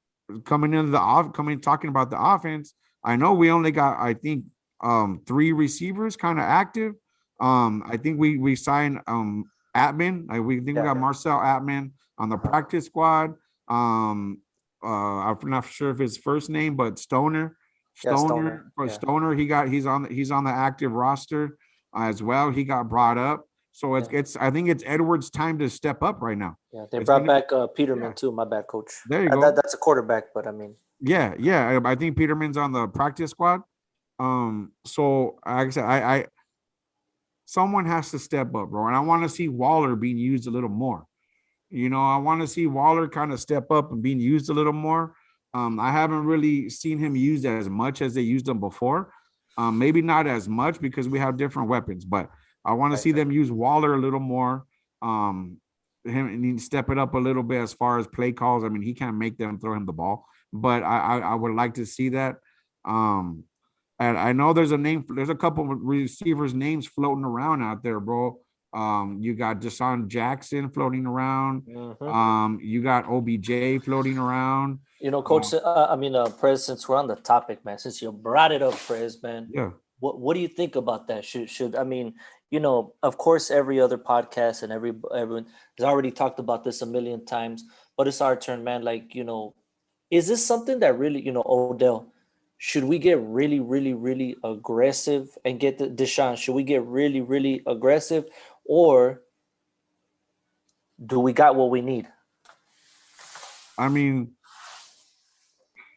about the offense, I know we only got 3 receivers kind of active. I think we signed Atman. We got Marcel Atman on the practice squad. I'm not sure if his first name, but Stoner. Stoner. He's on the active roster as well. He got brought up. So I think it's Edwards' time to step up right now. Yeah, they brought back Peterman too. My bad, coach. There you go. That's a quarterback, but I mean. Yeah. I think Peterman's on the practice squad. So like I said, someone has to step up, bro. And I want to see Waller being used a little more. You know, I want to see Waller kind of step up and being used a little more. I haven't really seen him used as much as they used him before. Maybe not as much because we have different weapons, but I want to see them use Waller a little more. Him step it up a little bit as far as play calls. I mean, he can't make them throw him the ball, but I would like to see that. And I know there's a couple of receivers names floating around out there, bro. You got Deshaun Jackson floating around. You got OBJ floating around. Coach, Prez, since we're on the topic, man, since you brought it up, Prez, man, Yeah. what do you think about that? Should of course, every other podcast and everyone has already talked about this a million times, but it's our turn, man. Like, is this something that really, Odell, should we get really, really, really aggressive and get the Deshaun? Should we get really, really aggressive, or do we got what we need? I mean,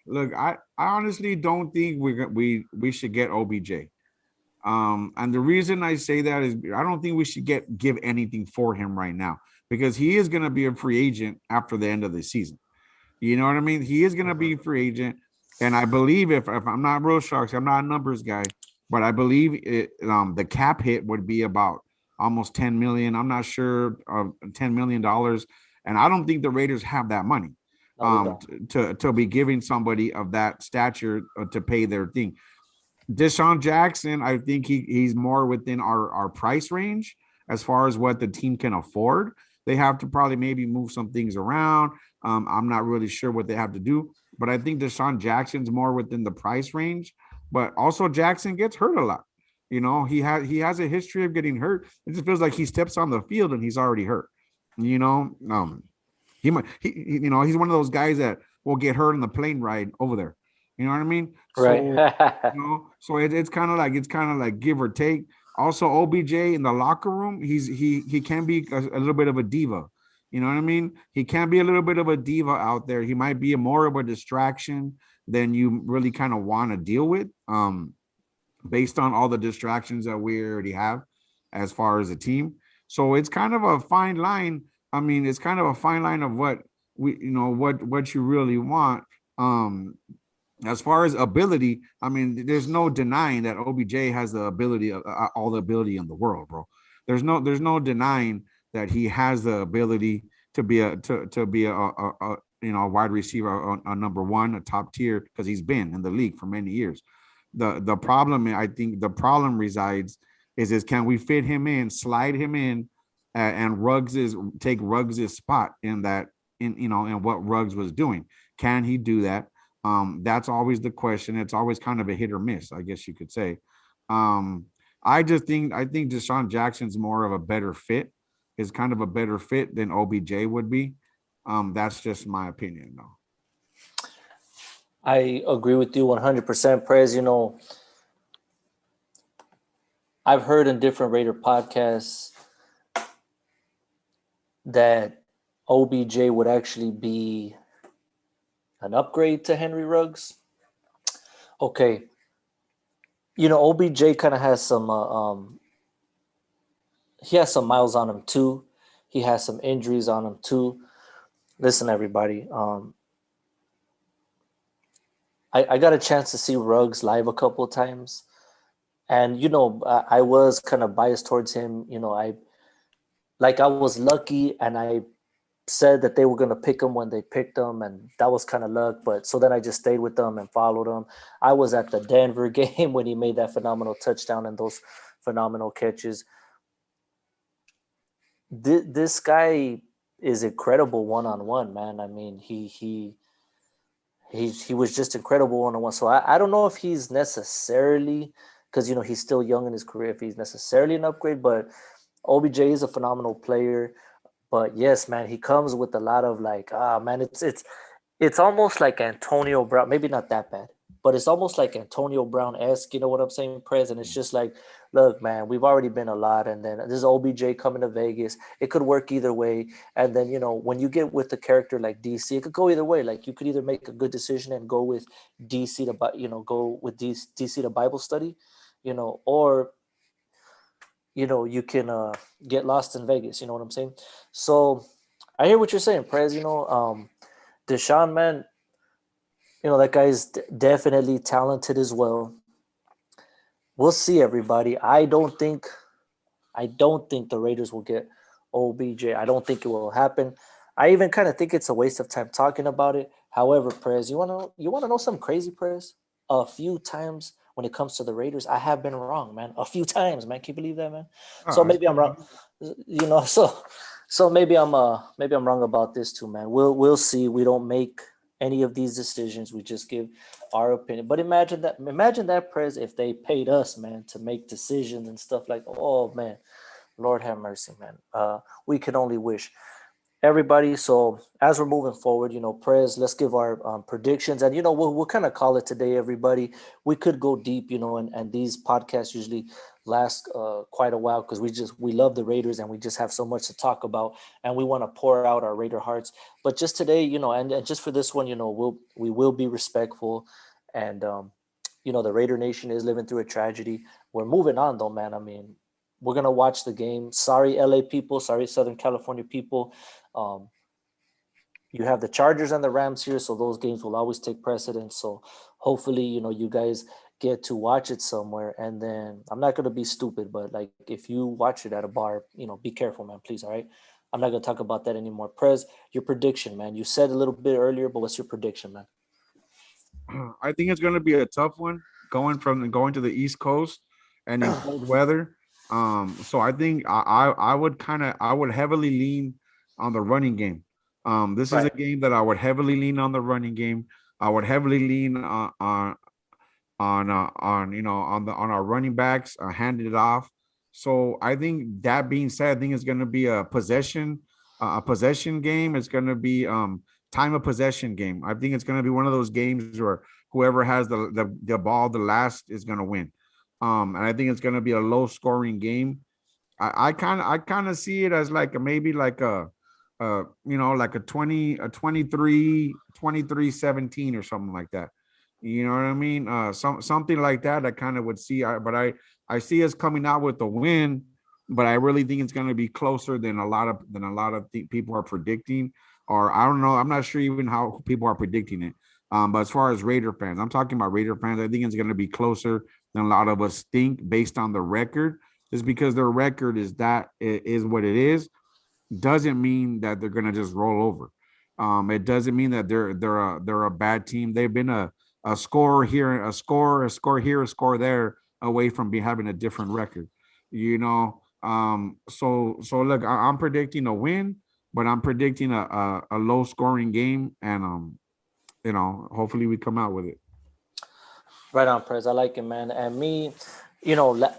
look, I honestly don't think we should get OBJ. And the reason I say that is I don't think we should give anything for him right now, because he is going to be a free agent after the end of the season. You know what I mean? He is going to be a free agent. And I believe if I'm not real sharks, I'm not a numbers guy, but I believe the cap hit would be about almost 10 million. I'm not sure of $10 million. And I don't think the Raiders have that money to be giving somebody of that stature to pay their thing. Deshaun Jackson, I think he's more within our price range as far as what the team can afford. They have to probably maybe move some things around. I'm not really sure what they have to do, but I think Deshaun Jackson's more within the price range. But also Jackson gets hurt a lot. He has a history of getting hurt. It just feels like he steps on the field and he's already hurt. He's one of those guys that will get hurt on the plane ride over there. You know what I mean? Right. So it's kind of like give or take. Also, OBJ in the locker room, he can be a little bit of a diva. You know what I mean? He can be a little bit of a diva out there. He might be more of a distraction than you really kind of want to deal with, based on all the distractions that we already have as far as a team. So it's kind of a fine line. I mean, it's kind of a fine line of what what you really want. As far as ability, I mean, there's no denying that OBJ has the ability, all the ability in the world, bro. There's no denying that he has the ability to be a wide receiver, a number one, a top tier, because he's been in the league for many years. The problem, I think, resides is can we fit him in, slide him in, and take Ruggs' spot in what Ruggs was doing. Can he do that? That's always the question. It's always kind of a hit or miss, I guess you could say. I think Deshaun Jackson's more of a better fit, is kind of a better fit than OBJ would be. That's just my opinion, though. I agree with you 100%, Prez. I've heard in different Raider podcasts that OBJ would actually be an upgrade to Henry Ruggs. Okay. OBJ kind of has some he has some miles on him too. He has some injuries on him too. Listen, everybody, I got a chance to see Ruggs live a couple of times, and I was kind of biased towards him. I was lucky, and I said that they were going to pick him when they picked him, and that was kind of luck. But so then I just stayed with them and followed him. I was at the Denver game when he made that phenomenal touchdown and those phenomenal catches. This guy is incredible one-on-one, man. I mean, he was just incredible one-on-one. So I don't know if he's necessarily, because he's still young in his career, if he's necessarily an upgrade, but OBJ is a phenomenal player. But yes, man, he comes with a lot of it's almost like Antonio Brown, maybe not that bad, but it's almost like Antonio Brown-esque, you know what I'm saying, Prez? And it's just like, look, man, we've already been a lot, and then this OBJ coming to Vegas, it could work either way. And then, when you get with a character like DC, it could go either way. Like, you could either make a good decision and go with DC to Bible study, or you can get lost in Vegas. You know what I'm saying? So I hear what you're saying, Prez. Deshaun, man, that guy's definitely talented as well. We'll see, everybody. I don't think the Raiders will get OBJ. I don't think it will happen. I even kind of think it's a waste of time talking about it. However, Perez, you wanna know something crazy, Perez? A few times when it comes to the Raiders, I have been wrong, man. A few times, man. Can you believe that, man? So Oh, maybe I'm wrong. So maybe I'm wrong about this too, man. We'll see. We don't make any of these decisions. We just give our opinion. But imagine that, Perez, if they paid us, man, to make decisions and stuff like, oh man, Lord have mercy, man. We can only wish everybody. So as we're moving forward, Prez, let's give our predictions, and we'll kind of call it today, everybody. We could go deep, and these podcasts usually last quite a while because we love the Raiders and we just have so much to talk about, and we want to pour out our Raider hearts. But just today, and just for this one, we will be respectful, and the Raider Nation is living through a tragedy. We're moving on though, man. I mean, we're gonna watch the game. Sorry, LA people. Sorry, Southern California people. Um, you have the Chargers and the Rams here, so those games will always take precedence. So hopefully, you guys get to watch it somewhere. And then I'm not gonna be stupid, but like if you watch it at a bar, be careful, man, please. All right. I'm not gonna talk about that anymore. Prez, your prediction, man. You said a little bit earlier, but what's your prediction, man? I think it's going to be a tough one going to the East Coast and in cold weather. So I think I would heavily lean on the running game. This is a Right. game that I would heavily lean on the running game. I would heavily lean on on our running backs, handing it off. So I think that being said, I think it's going to be a possession game. It's going to be time of possession game. I think it's going to be one of those games where whoever has the ball the last is going to win. And I think it's going to be a low scoring game. I kind of see it as like maybe like like a 23-17 or something like that. You know what I mean? Something like that. I kind of would see. I see us coming out with a win, but I really think it's going to be closer than a lot of people are predicting. Or I don't know. I'm not sure even how people are predicting it. But as far as Raider fans, I'm talking about Raider fans. I think it's going to be closer than a lot of us think based on the record. Just because their record is what it is, doesn't mean that they're gonna just roll over. It doesn't mean that they're a bad team. They've been a score here, a score here, a score there away from having a different record. So look, I'm predicting a win, but I'm predicting a low scoring game, and hopefully we come out with it. Right on, Prez. I like it, man. And me,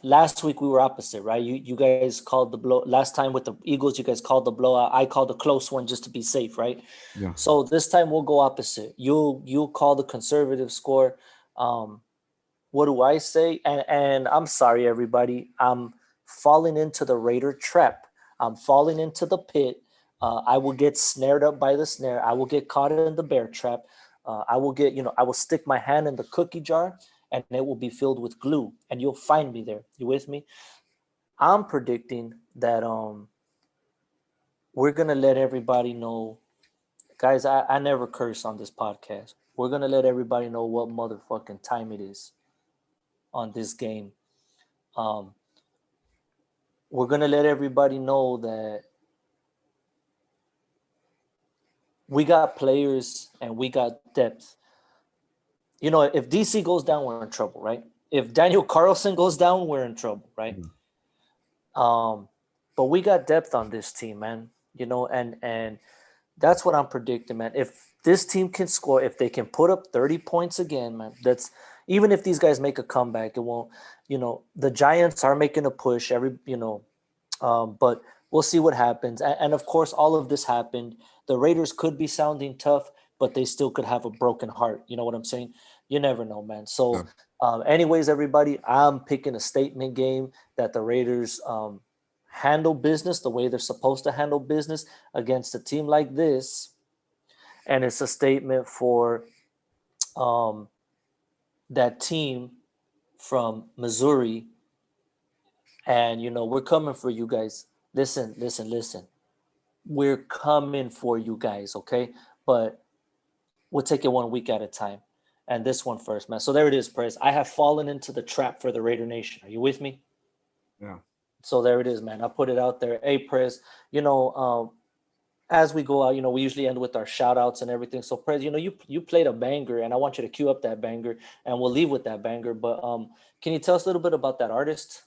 last week we were opposite, right? You guys called the blow last time with the Eagles. You guys called the blowout. I called the close one just to be safe, right? Yeah. So this time we'll go opposite. You'll call the conservative score. What do I say? And I'm sorry, everybody. I'm falling into the Raider trap. I'm falling into the pit. I will get snared up by the snare. I will get caught in the bear trap. I will stick my hand in the cookie jar and it will be filled with glue and you'll find me there. You with me? I'm predicting that we're gonna let everybody know, guys. I never curse on this podcast. We're gonna let everybody know what motherfucking time it is on this game. Um, we're gonna let everybody know that we got players and we got depth. If DC goes down, we're in trouble, right? If Daniel Carlson goes down, we're in trouble, right? Yeah. But we got depth on this team, man. And that's what I'm predicting, man. If this team can score, if they can put up 30 points again, man, that's even if these guys make a comeback, it won't. The Giants are making a push. But we'll see what happens. And of course, all of this happened. The Raiders could be sounding tough, but they still could have a broken heart. You know what I'm saying? You never know, man. Yeah. So, anyways, everybody, I'm picking a statement game that the Raiders handle business the way they're supposed to handle business against a team like this. And it's a statement for um, that team from Missouri. And, we're coming for you guys. Listen, listen, listen. We're coming for you guys, okay? But we'll take it 1 week at a time. And this one first, man. So there it is, Prez. I have fallen into the trap for the Raider Nation. Are you with me? Yeah. So there it is, man. I put it out there. Hey, Prez, as we go out, we usually end with our shout outs and everything. So Prez, you played a banger, and I want you to cue up that banger, and we'll leave with that banger. But can you tell us a little bit about that artist?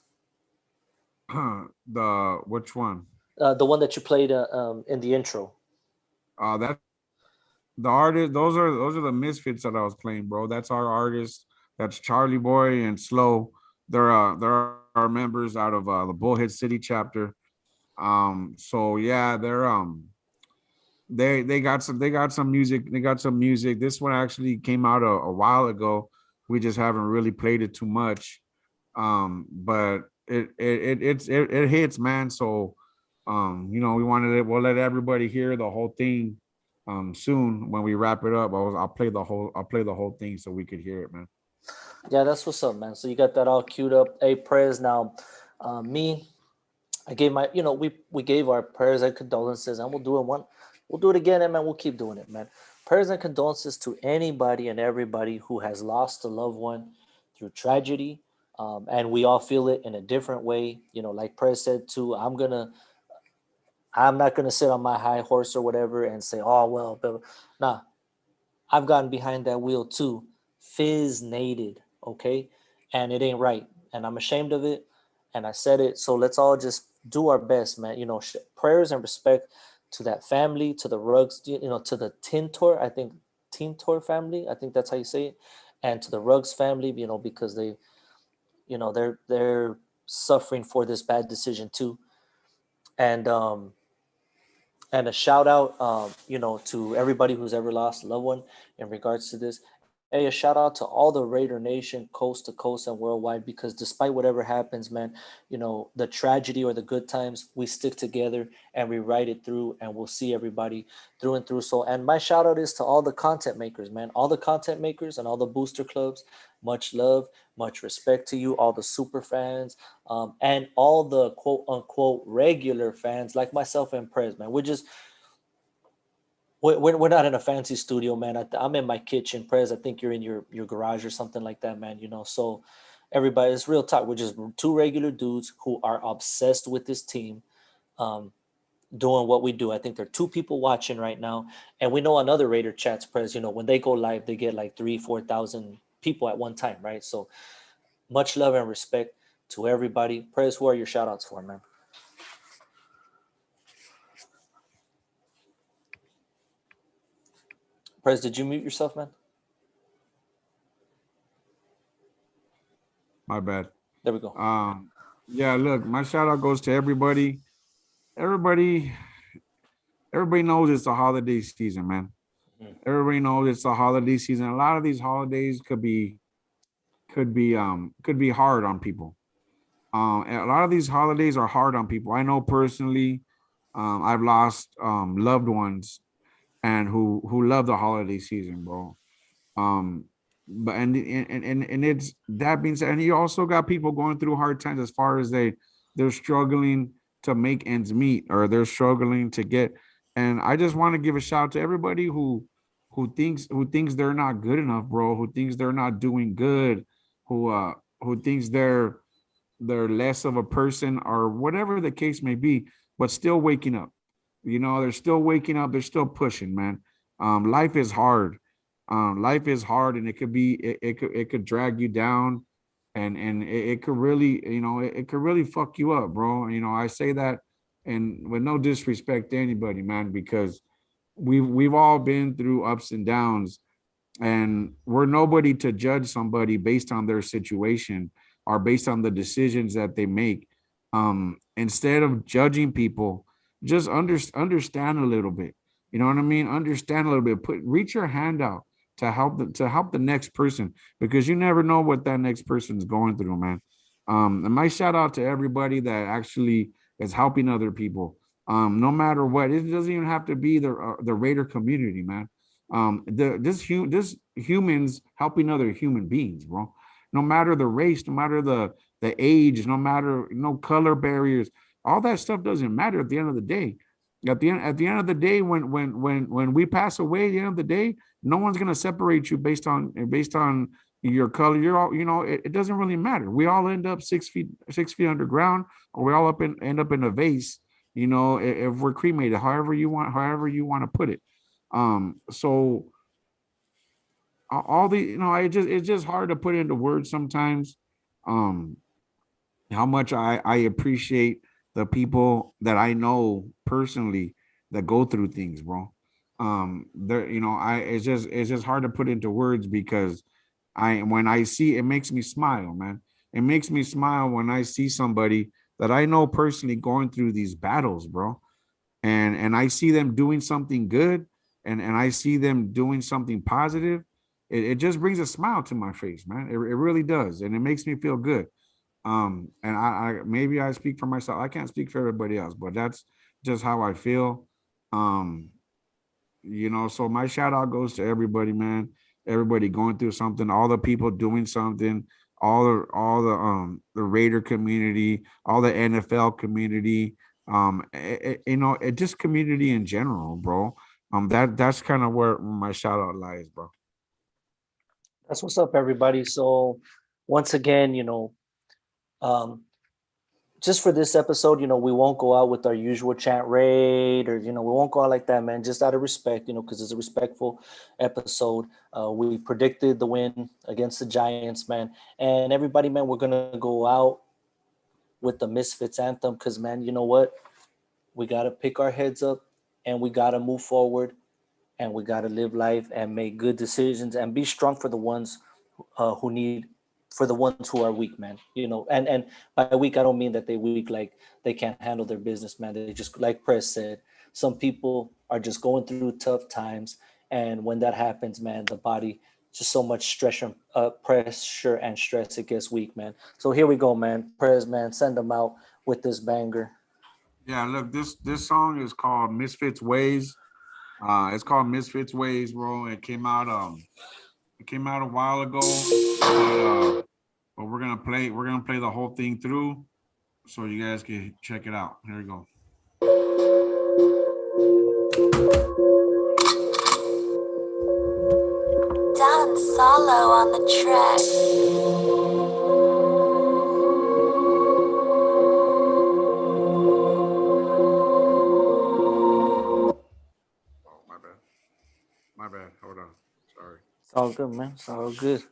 The which one? The one that you played in the intro. That the artist. Those are the Misfits that I was playing, bro. That's our artist. That's Charlie Boy and Slow. They're our members out of the Bullhead City chapter. So yeah, they got some music. They got some music. This one actually came out a while ago. We just haven't really played it too much. But it hits, man. So we'll let everybody hear the whole thing soon when we wrap it up. I'll play the whole thing so we could hear it, man. Yeah, that's what's up, man. So you got that all queued up. Hey, Prez. Now, me, I gave my, we gave our prayers and condolences, and we'll do it again, and man, we'll keep doing it, man. Prayers and condolences to anybody and everybody who has lost a loved one through tragedy, and we all feel it in a different way. Like Prez said too, I'm not gonna sit on my high horse or whatever and say, oh well, blah, blah. Nah, I've gotten behind that wheel too, fiznated, okay, and it ain't right, and I'm ashamed of it, and I said it. So let's all just do our best, man. Prayers and respect to that family, to the Ruggs, to the Tintor, I think Tintor family, I think that's how you say it, and to the Ruggs family, because they're suffering for this bad decision too, and a shout out, to everybody who's ever lost a loved one in regards to this. Hey, a shout out to all the Raider Nation, coast to coast and worldwide, because despite whatever happens, man, the tragedy or the good times, we stick together and we ride it through, and we'll see everybody through and through. So, and my shout out is to all the content makers, man, all the content makers and all the booster clubs. Much love, much respect to you, all the super fans, and all the quote unquote regular fans like myself and Prez, man. We're not in a fancy studio, man. I'm in my kitchen. Prez, I think you're in your garage or something like that, man. So everybody, it's real talk. We're just two regular dudes who are obsessed with this team, doing what we do. I think there are two people watching right now, and we know on other Raider chats, Prez, when they go live, they get like 3,000-4,000 people at one time, right? So much love and respect to everybody. Prez, who are your shout outs for, man? Prez, did you mute yourself, man? My bad. There we go. Yeah, look, my shout out goes to everybody. Everybody knows it's a holiday season, man. Everybody knows it's a holiday season. A lot of these holidays could be hard on people. A lot of these holidays are hard on people. I know personally, I've lost loved ones and who love the holiday season, bro. But and it's that being said, and you also got people going through hard times as far as they're struggling to make ends meet, or they're struggling to get. And I just want to give a shout out to everybody who thinks they're not good enough, bro, who thinks they're not doing good, who thinks they're less of a person, or whatever the case may be, but still waking up. They're still waking up, they're still pushing, man. Life is hard. Life is hard, and it could drag you down, and it could really, it could really fuck you up, bro. I say that, and with no disrespect to anybody, man, because we've all been through ups and downs, and we're nobody to judge somebody based on their situation or based on the decisions that they make. Instead of judging people, just understand a little bit. You know what I mean? Understand a little bit. Reach your hand out to help the next person, because you never know what that next person is going through, man. And my shout out to everybody that actually is helping other people. No matter what, it doesn't even have to be the Raider community, man. This humans helping other human beings, bro. No matter the race, no matter the age, no matter no color barriers, all that stuff doesn't matter at the end of the day. At the end of the day, when we pass away, at the end of the day, no one's gonna separate you based on your color. You're all, it doesn't really matter. We all end up 6 feet underground, or we all end up in a vase, you know, if we're cremated, however you want to put it. So all the, you know, it's just hard to put into words sometimes. Um, how much I appreciate the people that I know personally that go through things, bro. There, you know, it's just hard to put into words because when I see it makes me smile, man. It makes me smile when I see somebody that I know personally going through these battles, bro. And I see them doing something good and I see them doing something positive. It just brings a smile to my face, man. It really does. And it makes me feel good. And I maybe I speak for myself. I can't speak for everybody else, but that's just how I feel. Um, you know, so my shout out goes to everybody, man. Everybody going through something, all the people doing something, all the Raider community, all the NFL community, you know, it just community in general, bro. That's kind of where my shout out lies, bro. That's what's up, everybody. So once again, you know, um, just for this episode, you know, we won't go out with our usual chant raid or, you know, we won't go out like that, man, just out of respect, you know, because it's a respectful episode. We predicted the win against the Giants, man. And everybody, man, we're going to go out with the Misfits anthem because, man, you know what? We got to pick our heads up and we got to move forward and we got to live life and make good decisions and be strong for the ones who need, for the ones who are weak, man. You know, and by weak, I don't mean that they weak like they can't handle their business, man. They just, like Press said, some people are just going through tough times, and when that happens, man, the body just so much pressure and stress, it gets weak, man. So here we go, man. Press, man, send them out with this banger. Yeah, look, this song is called Misfits Ways. It's called Misfits Ways, bro. It came out a while ago, but we're gonna play the whole thing through so you guys can check it out. Here we go. Don Solo on the track. Oh, my bad. My bad. Hold on. Sorry. It's all good, man. It's all good.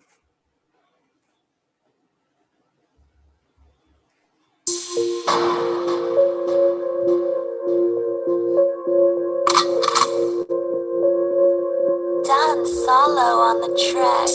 Don Solo on the track.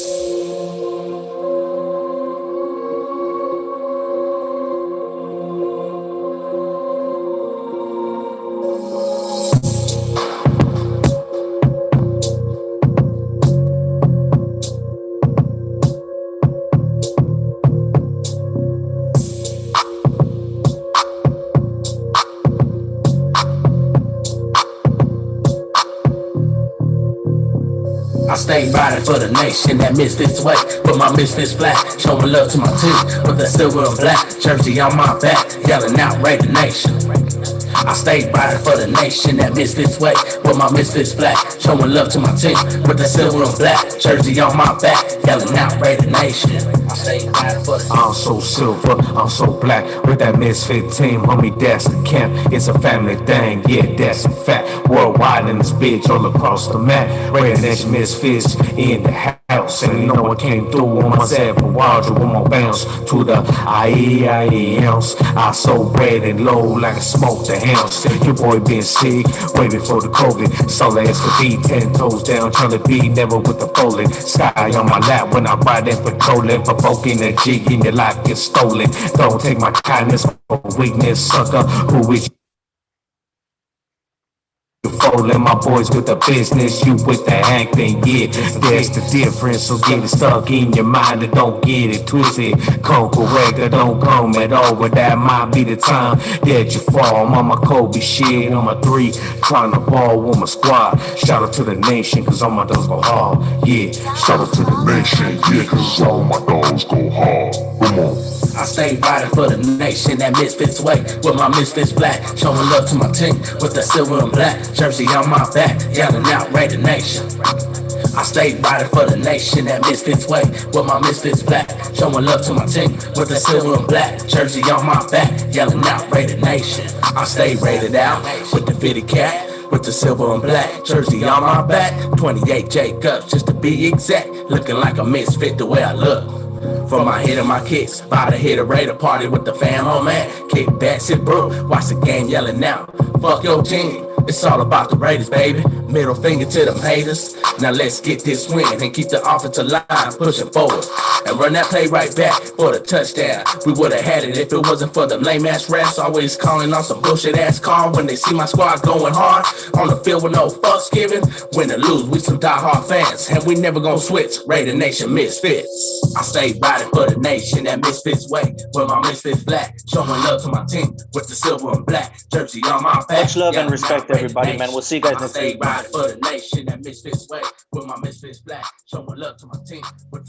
I stay riding for the nation, that Misfits way, with my Misfits flag, showing love to my team, with the silver and black jersey on my back, yelling out, Raider Nation. I stay riding for the nation, that Misfits way, with my Misfits flag, showing love to my team, with the silver and black jersey on my back, yelling out, Raider Nation. I stay riding for the I'm so silver, I'm so black with that Misfit team, homie, that's the camp. It's a family thing, yeah, that's a fact. Worldwide in this bitch, all across the map. Raider Nation Misfits in the house, and you know I came through on my Sabado with my bounce to the IE-ounce. I so red and low like a smoke the house. Your boy been sick way before the COVID. Solo ass for feet, 10 toes down, trying to be never with the folding. Sky on my lap when I ride and patrolling, provoking a G in your life gets stolen. Don't take my kindness for weakness, sucker. Who is Folding my boys with the business, you with the acting, yeah, that's the difference. So get it stuck in your mind and don't get it twisted. Come correct or don't come at all, but that might be the time that you fall. I'm on my Kobe shit, on my 3, trying to ball with my squad. Shout out to the nation, cause all my dogs go hard, yeah. Shout out to the nation, yeah, cause all my dogs go hard. Come on. I stay riding for the nation, that Misfits way, with my Misfits flag, showing love to my team, with the silver and black jersey on my back, yelling out, Raider Nation. I stay riding for the nation that Misfits way, with my Misfits black, showing love to my team with the silver and black jersey on my back, yelling out Raider Nation. I stay rated out with the fitted cap, with the silver and black jersey on my back, 28 Jacobs just to be exact, looking like a misfit the way I look. From my hit and my kicks, about to hit a Raider party with the fam, oh man. Kick back, sit bro, watch the game yelling out. Fuck your team, it's all about the Raiders, baby. Middle finger to them haters. Now let's get this win and keep the offensive line pushing forward. And run that play right back for the touchdown. We would've had it if it wasn't for them lame ass refs always calling on some bullshit ass call when they see my squad going hard on the field with no fucks given. Win or lose, we some diehard fans, and we never gonna switch. Raider Nation Misfits. I stay riding for the nation that Misfits way, with my Misfits black, showing love to my team with the silver and black jersey on my back. Much love and respect, everybody, man. We'll see you guys next week. I stay riding for the nation that Misfits way, with my Misfits black, showing love to my team with the